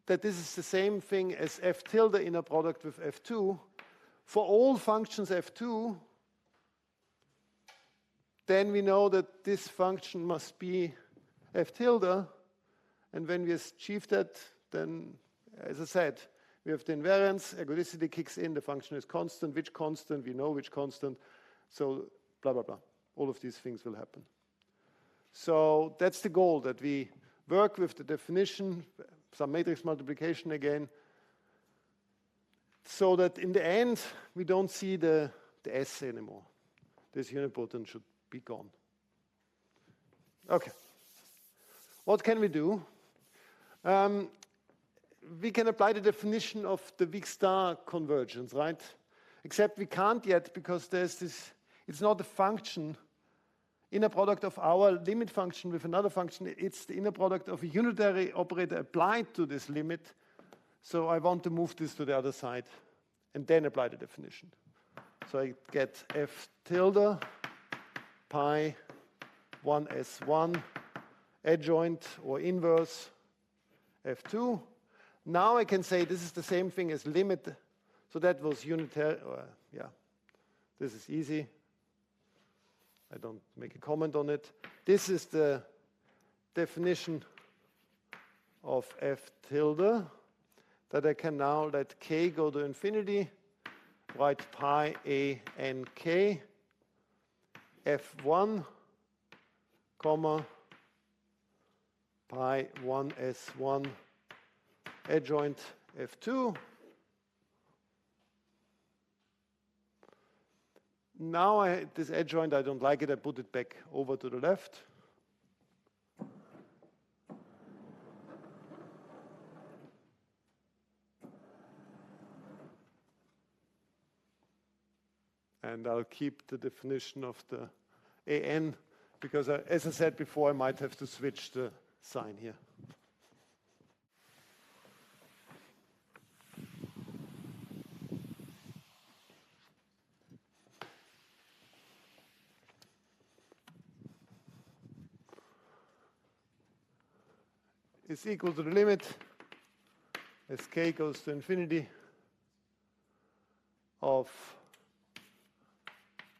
that this is the same thing as f tilde inner product with f2, for all functions f2, then we know that this function must be f tilde, and when we achieve that, then, as I said, we have the invariance, ergodicity kicks in, the function is constant, which constant, we know which constant, so blah, blah, blah. All of these things will happen. So that's the goal, that we work with the definition, some matrix multiplication again, so that in the end, we don't see the S anymore. This unipotent should be gone. Okay. What can we do? We can apply the definition of the Weak-Star convergence, right? Except we can't yet because there's this, it's not a function, inner product of our limit function with another function. It's the inner product of a unitary operator applied to this limit. So I want to move this to the other side and then apply the definition. So I get f tilde pi 1s1 adjoint or inverse f2. Now I can say this is the same thing as limit. So that was unitary, yeah, this is easy. I don't make a comment on it. This is the definition of f tilde that I can now let k go to infinity, write pi a n k f1, comma, pi 1s1 adjoint f2. Now this adjoint, I don't like it, I put it back over to the left. And I'll keep the definition of the AN, because as I said before, I might have to switch the sign here. Is equal to the limit as k goes to infinity of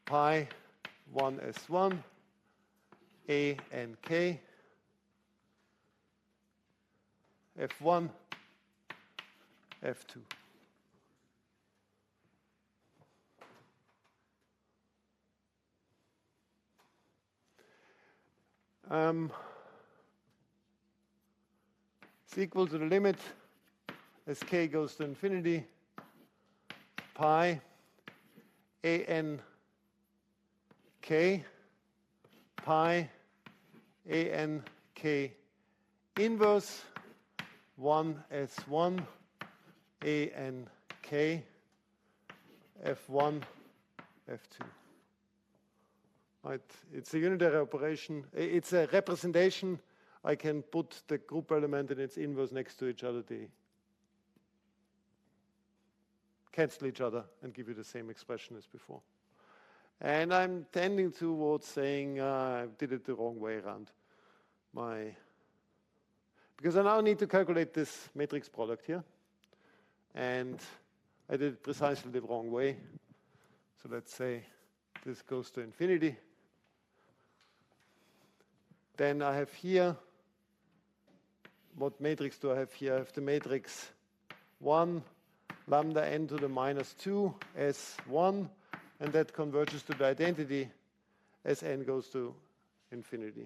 pi 1s1 a n k f1 f2. It's equal to the limit as k goes to infinity pi a n k pi a n k inverse 1s1 a n k f1 f2. Right. It's a unitary operation. It's a representation. I can put the group element and its inverse next to each other. They cancel each other and give you the same expression as before. And I'm tending towards saying I did it the wrong way around. Because I now need to calculate this matrix product here. And I did it precisely the wrong way. So let's say this goes to infinity. Then I have here, what matrix do I have here? I have the matrix 1, lambda n to the minus 2, S1, and that converges to the identity as n goes to infinity.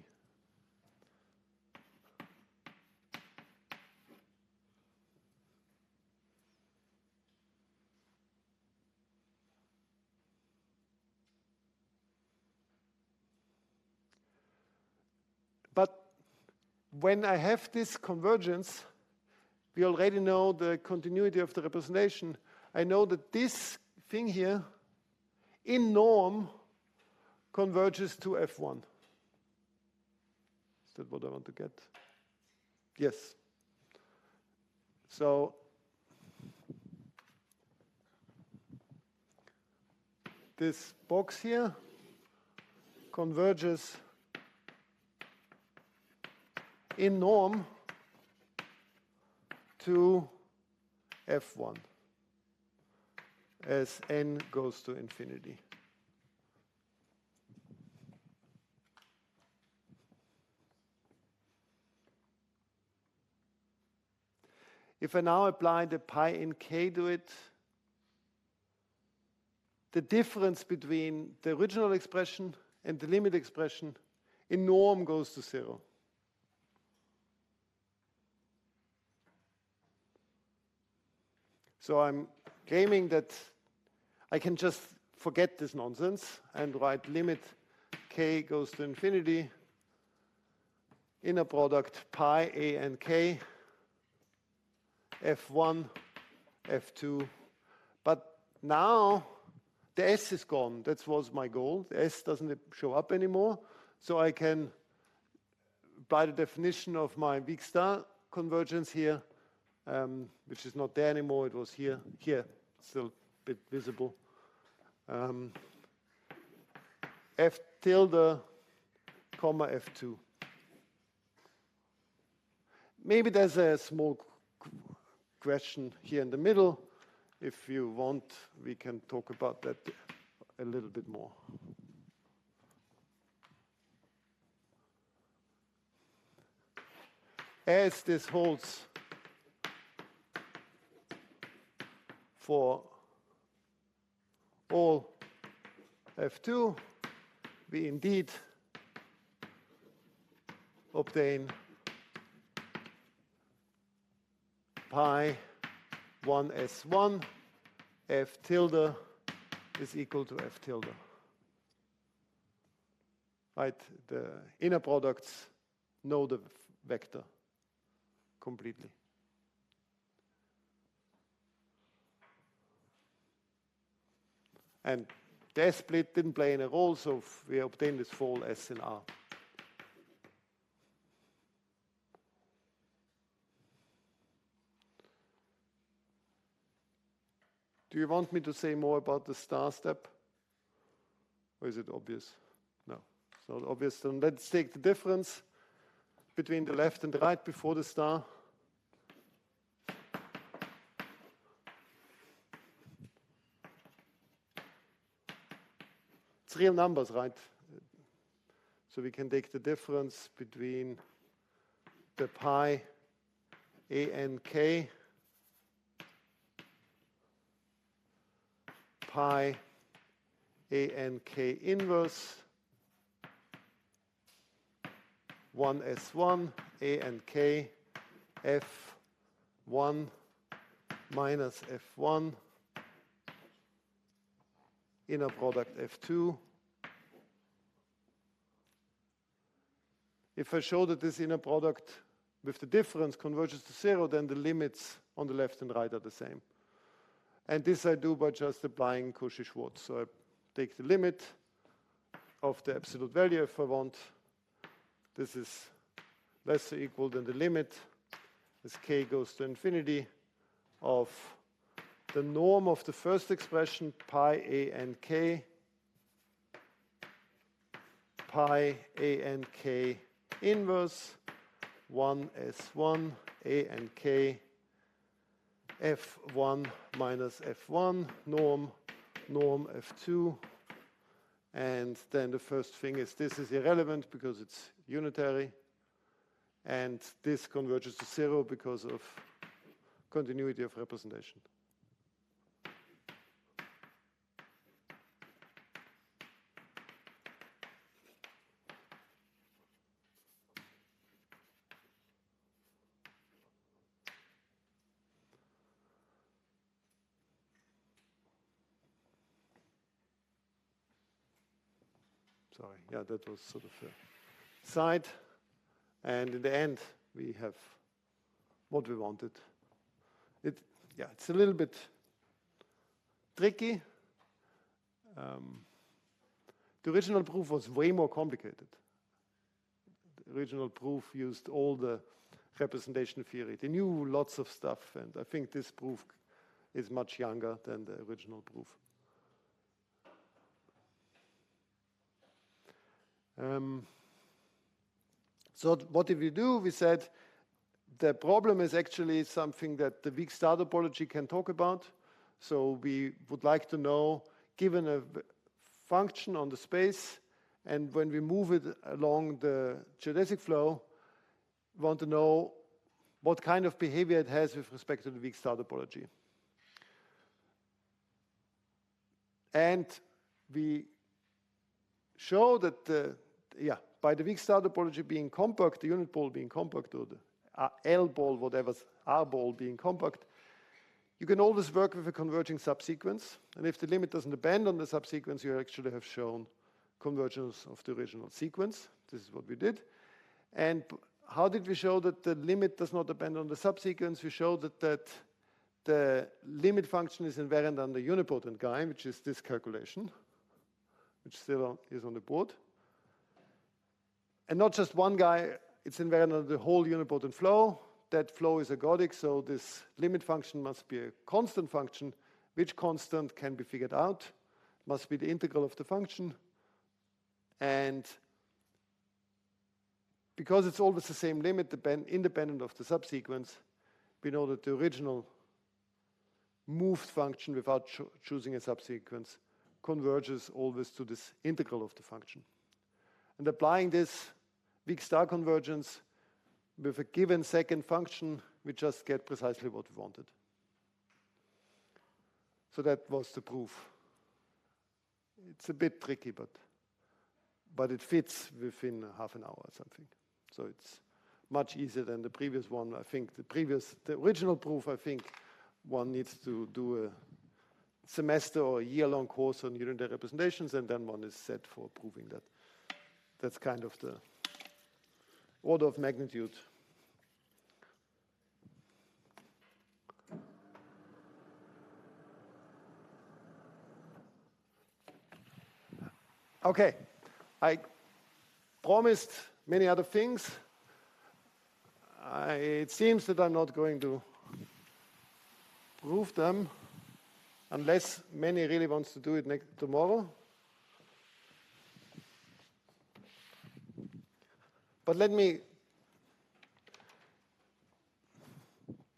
But when I have this convergence, we already know the continuity of the representation. I know that this thing here, in norm, converges to F1. Is that what I want to get? Yes. So this box here converges in norm to F1 as n goes to infinity. If I now apply the pi in k to it, the difference between the original expression and the limit expression in norm goes to 0. So I'm claiming that I can just forget this nonsense and write limit k goes to infinity, inner product pi a and k, f1, f2. But now the s is gone. That was my goal. The s doesn't show up anymore. So I can apply the definition of my weak star convergence here, which is not there anymore. It was here, still a bit visible. F tilde, comma F2. Maybe there's a small question here in the middle. If you want, we can talk about that a little bit more. As this holds for all F2, we indeed obtain pi 1s1 f tilde is equal to f tilde. Right, the inner products know the vector completely. And the S split didn't play any role, so we obtained this for all S in R. Do you want me to say more about the star step? Or is it obvious? No, it's not obvious. Then let's take the difference between the left and the right before the star. It's real numbers, right? So we can take the difference between the pi a n k, pi a n k inverse, 1s1 a n k f1 minus f1 inner product f2. If I show that this inner product with the difference converges to 0, then the limits on the left and right are the same. And this I do by just applying Cauchy-Schwarz. So I take the limit of the absolute value if I want. This is less or equal than the limit as k goes to infinity of the norm of the first expression, pi a n k, pi a n k inverse, 1s1 a n k, f1 minus f1, norm f2. And then the first thing is this is irrelevant because it's unitary. And this converges to 0 because of continuity of representation. Sorry, yeah, that was sort of a side. And in the end, we have what we wanted. It's a little bit tricky. The original proof was way more complicated. The original proof used all the representation theory. They knew lots of stuff, and I think this proof is much younger than the original proof. So what did we do? We said the problem is actually something that the weak star topology can talk about. So we would like to know, given a function on the space, and when we move it along the geodesic flow, we want to know what kind of behavior it has with respect to the weak star topology. And we show that by the weak star topology being compact, the unit ball being compact, or the L ball, whatever's R ball being compact, you can always work with a converging subsequence. And if the limit doesn't depend on the subsequence, you actually have shown convergence of the original sequence. This is what we did. And how did we show that the limit does not depend on the subsequence? We showed that the limit function is invariant on the unipotent guy, which is this calculation, which still is on the board. And not just one guy, it's invariant on the whole unipotent flow. That flow is ergodic, so this limit function must be a constant function. Which constant can be figured out? It must be the integral of the function. And because it's always the same limit, independent of the subsequence, we know that the original moved function without choosing a subsequence converges always to this integral of the function. And applying this weak star convergence with a given second function, we just get precisely what we wanted. So that was the proof. It's a bit tricky, but it fits within half an hour or something. So it's much easier than the previous one. I think the original proof, I think one needs to do a semester or a year-long course on unitary representations, and then one is set for proving that. That's kind of the order of magnitude. Okay, I promised many other things. It seems that I'm not going to prove them unless many really wants to do it tomorrow. But let me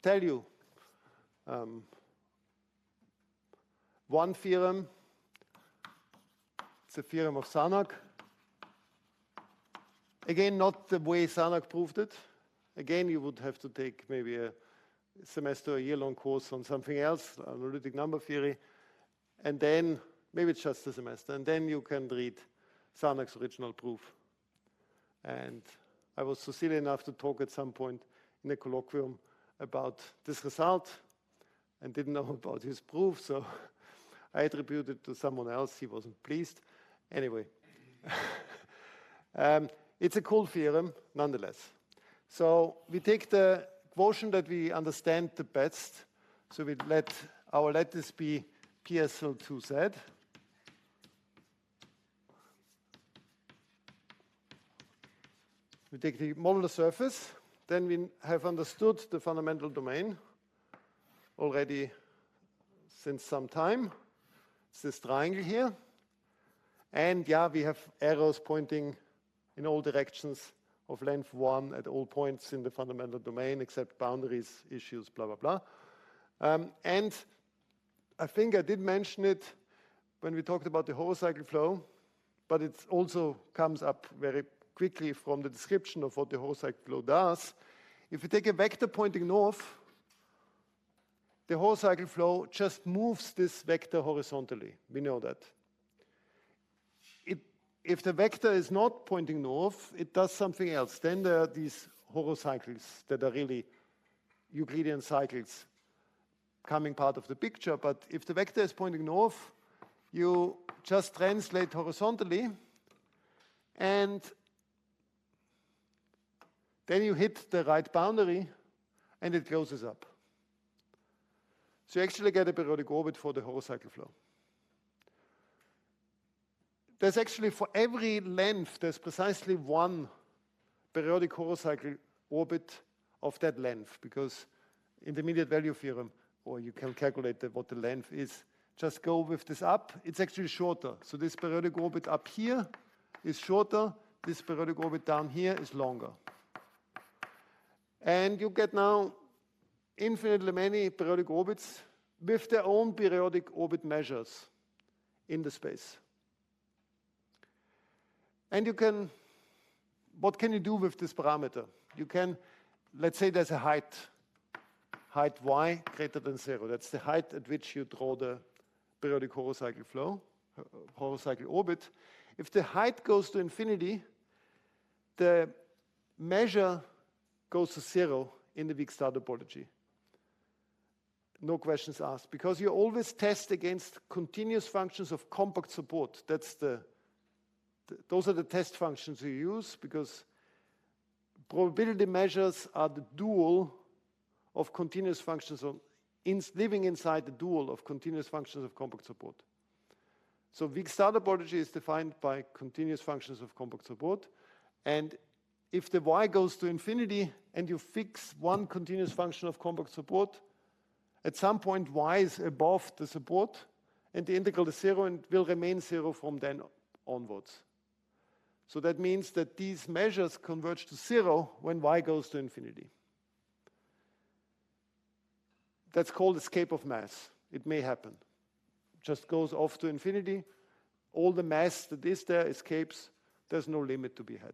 tell you one theorem. It's a theorem of Sarnak. Again, not the way Sarnak proved it. Again, you would have to take maybe a semester or a year-long course on something else, analytic number theory, and then maybe it's just a semester, and then you can read Sarnak's original proof. And I was so silly enough to talk at some point in a colloquium about this result and didn't know about his proof, so I attributed it to someone else. He wasn't pleased. Anyway, it's a cool theorem nonetheless. So we take the quotient that we understand the best. So we let our lattice be PSL2Z. We take the modular surface. Then we have understood the fundamental domain already since some time. It's this triangle here. And yeah, we have arrows pointing in all directions of length 1 at all points in the fundamental domain, except boundaries, issues, blah, blah, blah. And I think I did mention it when we talked about the horocycle flow, but it also comes up very quickly from the description of what the horocycle flow does. If you take a vector pointing north, the horocycle flow just moves this vector horizontally. We know that. If the vector is not pointing north, it does something else. Then there are these horocycles that are really Euclidean cycles coming part of the picture. But if the vector is pointing north, you just translate horizontally, and then you hit the right boundary, and it closes up. So you actually get a periodic orbit for the horocycle flow. There's actually, for every length, there's precisely one periodic horocycle orbit of that length, because intermediate value theorem, or you can calculate what the length is, just go with this up. It's actually shorter. So this periodic orbit up here is shorter this periodic orbit down here is longer. And you get now infinitely many periodic orbits with their own periodic orbit measures in the space. And you can, what can you do with this parameter? You can, let's say there's a height y greater than 0. That's the height at which you draw the periodic horocycle flow, horocycle orbit. If the height goes to infinity, the measure goes to 0 in the weak star topology. No questions asked, because you always test against continuous functions of compact support. That's those are the test functions you use, because probability measures are the dual of continuous functions living inside the dual of continuous functions of compact support. So weak star topology is defined by continuous functions of compact support, and if the y goes to infinity and you fix one continuous function of compact support, at some point y is above the support and the integral is 0 and will remain 0 from then onwards. So that means that these measures converge to 0 when y goes to infinity. That's called escape of mass. It may happen. Just goes off to infinity. All the mass that is there escapes. There's no limit to be had.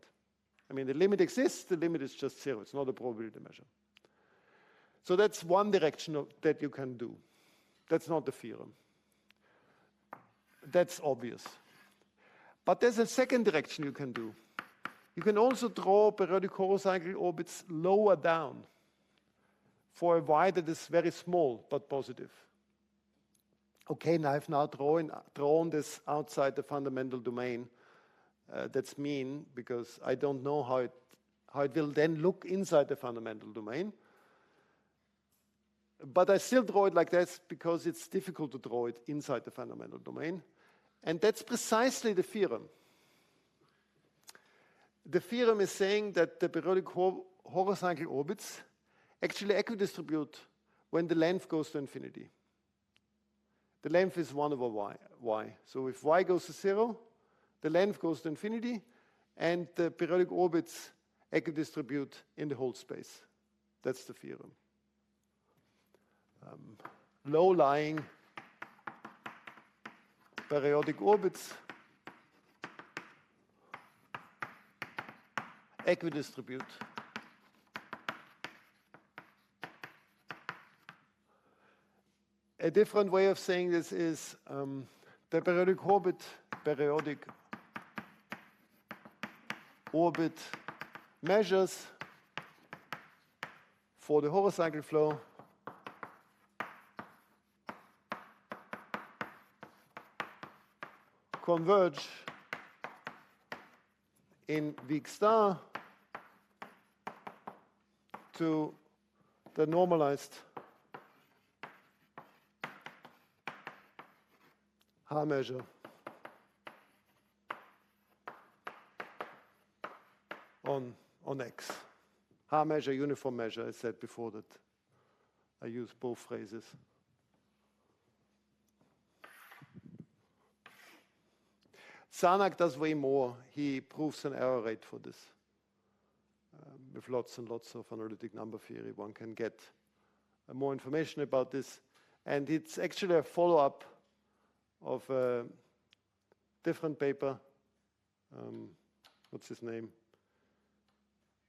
I mean, the limit exists. The limit is just 0. It's not a probability measure. So that's one direction that you can do. That's not the theorem. That's obvious. But there's a second direction you can do. You can also draw periodic horocycle orbits lower down for a y that is very small but positive. Okay, now I've drawn this outside the fundamental domain. That's mean, because I don't know how it will then look inside the fundamental domain. But I still draw it like that because it's difficult to draw it inside the fundamental domain. And that's precisely the theorem. The theorem is saying that the periodic horocycle orbits actually equidistribute when the length goes to infinity. The length is 1 over y. So if y goes to 0, the length goes to infinity, and the periodic orbits equidistribute in the whole space. That's the theorem. Low-lying periodic orbits equidistribute. A different way of saying this is the periodic orbit measures for the horocycle flow converge in weak star to the normalized H measure on X. H measure, uniform measure, I said before that I use both phrases. Sarnak does way more. He proves an error rate for this. With lots and lots of analytic number theory, one can get more information about this. And it's actually a follow-up of a different paper. What's his name?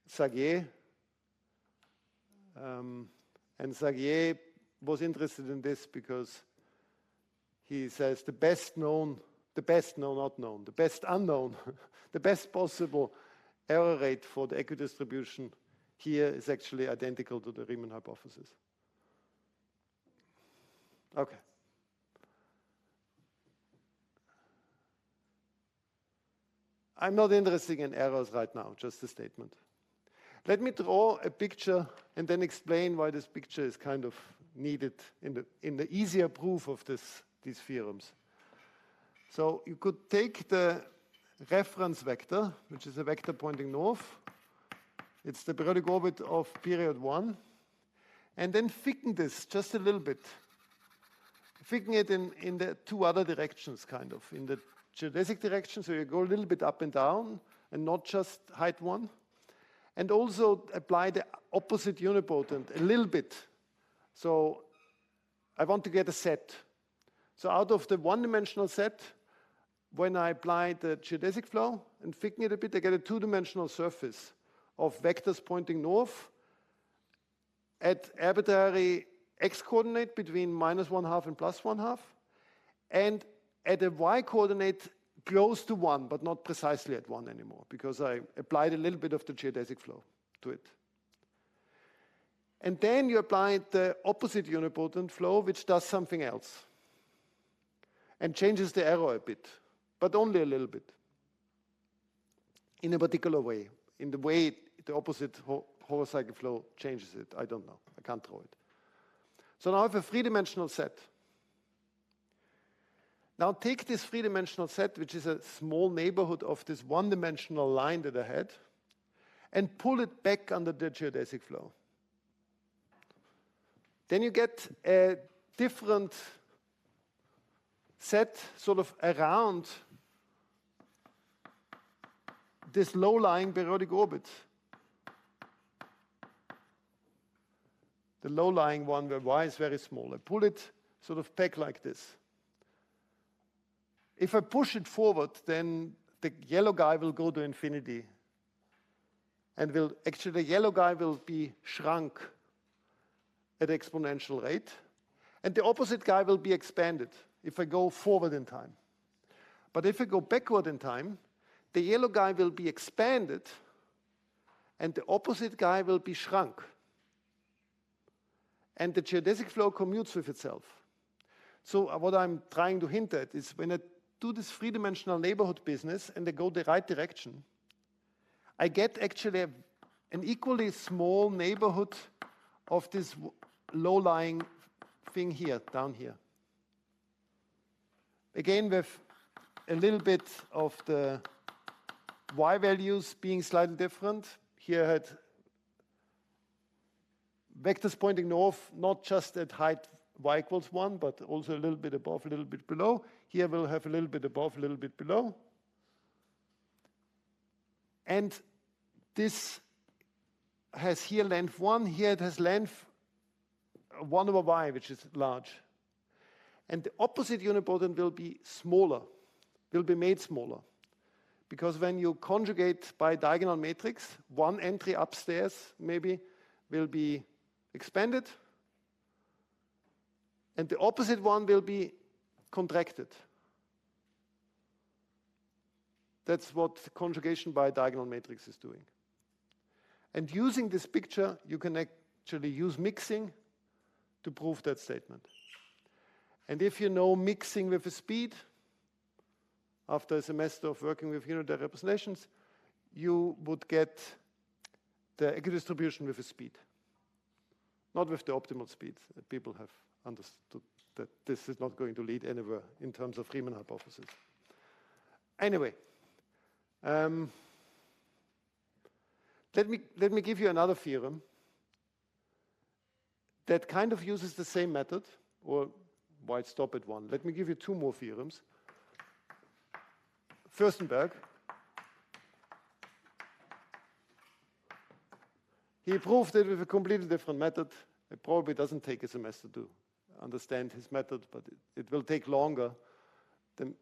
Sagier. And Sagier was interested in this because he says the best unknown, the best possible error rate for the equidistribution here is actually identical to the Riemann hypothesis. Okay. I'm not interested in errors right now, just a statement. Let me draw a picture and then explain why this picture is kind of needed in the easier proof of these theorems. So you could take the reference vector, which is a vector pointing north. It's the periodic orbit of period 1. And then thicken this just a little bit. Thicken it in the two other directions, kind of. In the geodesic direction, so you go a little bit up and down, and not just height 1. And also apply the opposite unipotent a little bit. So I want to get a set. So out of the one-dimensional set, when I apply the geodesic flow and thicken it a bit, I get a two-dimensional surface of vectors pointing north at arbitrary x-coordinate between -1/2 and +1/2, and at a y-coordinate close to 1, but not precisely at 1 anymore, because I applied a little bit of the geodesic flow to it. And then you apply the opposite unipotent flow, which does something else and changes the error a bit, but only a little bit, in a particular way. In the way the opposite horocycle flow changes it, I don't know. I can't draw it. So now I have a three-dimensional set. Now take this three-dimensional set, which is a small neighborhood of this one-dimensional line that I had, and pull it back under the geodesic flow. Then you get a different set sort of around this low-lying periodic orbit. The low-lying one where y is very small. I pull it sort of back like this. If I push it forward, then the yellow guy will go to infinity. And the yellow guy will be shrunk at exponential rate. And the opposite guy will be expanded if I go forward in time. But if I go backward in time, the yellow guy will be expanded and the opposite guy will be shrunk. And the geodesic flow commutes with itself. So what I'm trying to hint at is when I do this three-dimensional neighborhood business and I go the right direction, I get actually an equally small neighborhood of this low-lying thing here, down here. Again, with a little bit of the y values being slightly different. Here I had vectors pointing north, not just at height y equals 1, but also a little bit above, a little bit below. Here we'll have a little bit above, a little bit below. And this has here length 1, here it has length 1 over y, which is large. And the opposite unipotent will be smaller, will be made smaller. Because when you conjugate by diagonal matrix, one entry upstairs maybe will be expanded, and the opposite one will be contracted. That's what conjugation by diagonal matrix is doing. And using this picture, you can actually use mixing to prove that statement. And if you know mixing with a speed, after a semester of working with unitary representations, you would get the equidistribution with a speed, not with the optimal speed. People have understood that this is not going to lead anywhere in terms of Riemann hypothesis. Anyway, let me give you another theorem that kind of uses the same method, or why stop at one? Let me give you two more theorems. Fürstenberg, he proved it with a completely different method. It probably doesn't take a semester to understand his method, but it will take longer. The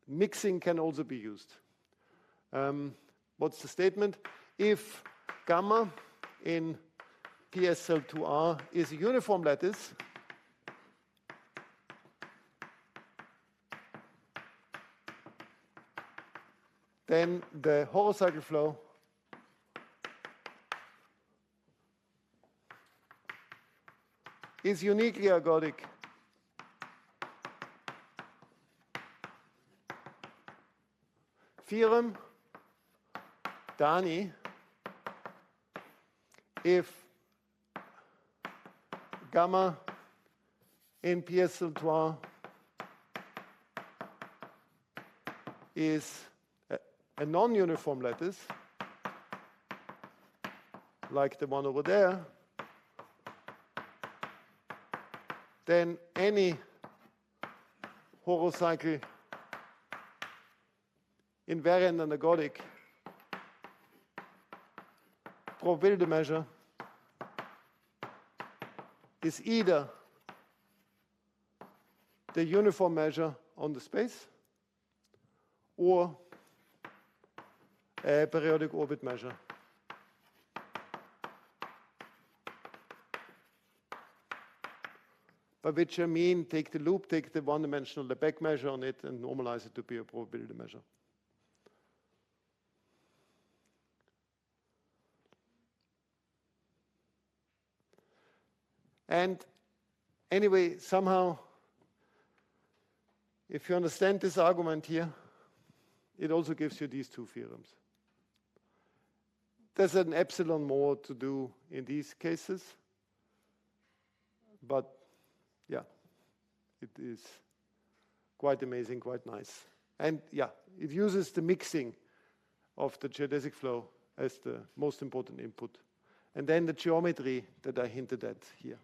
mixing can also be used. What's the statement? If gamma in PSL2R is a uniform lattice, then the horocycle flow is uniquely ergodic. Theorem, Dani, if gamma in PSL2R is a non-uniform lattice, like the one over there, then any horocycle invariant and ergodic probability measure is either the uniform measure on the space or a periodic orbit measure. By which I mean take the loop, take the one-dimensional Lebesgue measure on it, and normalize it to be a probability measure. And anyway, somehow, if you understand this argument here, it also gives you these two theorems. There's an epsilon more to do in these cases, but yeah, it is quite amazing, quite nice. And yeah, it uses the mixing of the geodesic flow as the most important input. And then the geometry that I hinted at here.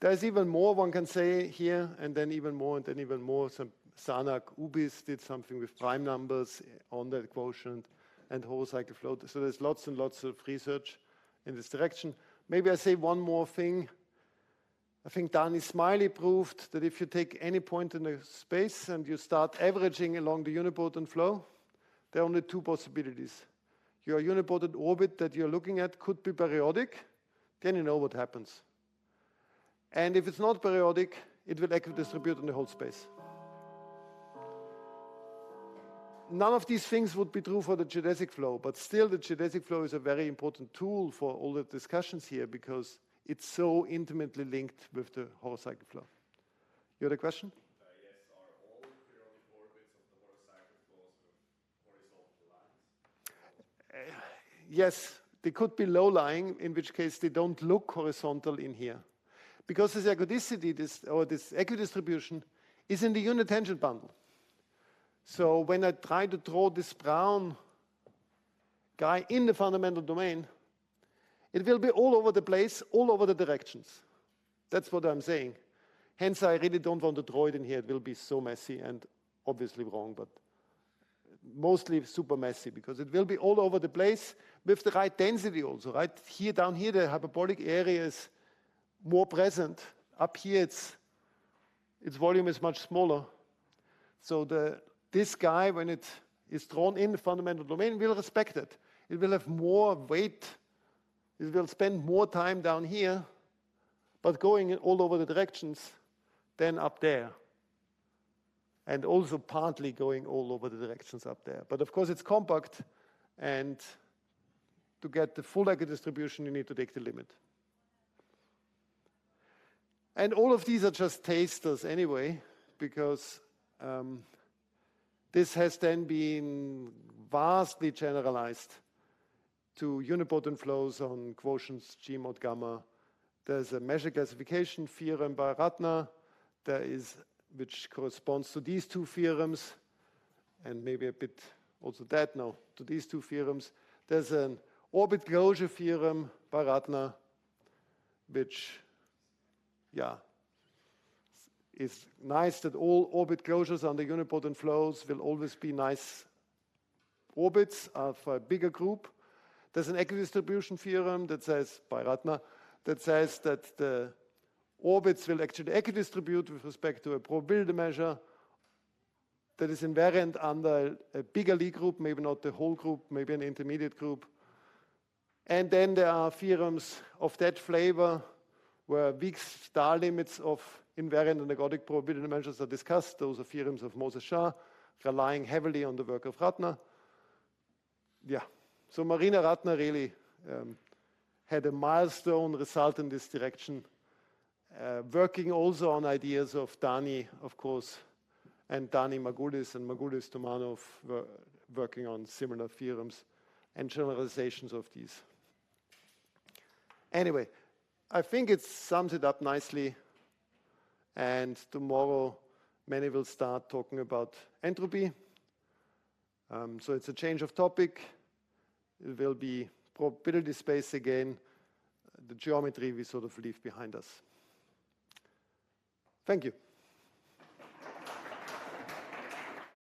There's even more one can say here, and then even more, and then even more. Some Sanak Ubis did something with prime numbers on that quotient and whole cycle flow. So there's lots and lots of research in this direction. Maybe I say one more thing. I think Dani Smiley proved that if you take any point in the space and you start averaging along the unipotent flow, there are only two possibilities. Your unipotent orbit that you're looking at could be periodic, then you know what happens. And if it's not periodic, it will equidistribute on the whole space. None of these things would be true for the geodesic flow, but still the geodesic flow is a very important tool for all the discussions here because it's so intimately linked with the horocycle flow. You had a question? Yes, are all periodic orbits of the horocycle flows with horizontal lines? Yes, they could be low-lying, in which case they don't look horizontal in here. Because this ergodicity, this equidistribution, is in the unit tangent bundle. So when I try to draw this brown guy in the fundamental domain, it will be all over the place, all over the directions. That's what I'm saying. Hence, I really don't want to draw it in here. It will be so messy and obviously wrong, but mostly super messy because it will be all over the place with the right density also, right? Here, down here, the hyperbolic area is more present. Up here, its volume is much smaller. So this guy, when it is drawn in the fundamental domain, will respect it. It will have more weight. It will spend more time down here, but going all over the directions than up there. And also partly going all over the directions up there. But of course, it's compact, and to get the full equidistribution, you need to take the limit. And all of these are just tasters anyway, because this has then been vastly generalized to unipotent flows on quotients G mod gamma. There's a measure classification theorem by Ratner, which corresponds to these two theorems, and maybe a bit also that now, to these two theorems. There's an orbit closure theorem by Ratner, which is nice that all orbit closures on the unipotent flows will always be nice orbits for a bigger group. There's an equidistribution theorem that says, by Ratner, that says that the orbits will actually equidistribute with respect to a probability measure that is invariant under a bigger Lie group, maybe not the whole group, maybe an intermediate group. And then there are theorems of that flavor where weak star limits of invariant and ergodic probability measures are discussed. Those are theorems of Moses-Shah, relying heavily on the work of Ratner. Yeah, so Marina Ratner really had a milestone result in this direction, working also on ideas of Dani, of course, and Dani Margulis and Margulis Tumanov were working on similar theorems and generalizations of these. Anyway, I think it sums it up nicely. And tomorrow, many will start talking about entropy. So it's a change of topic. It will be probability space again. The geometry we sort of leave behind us. Thank you.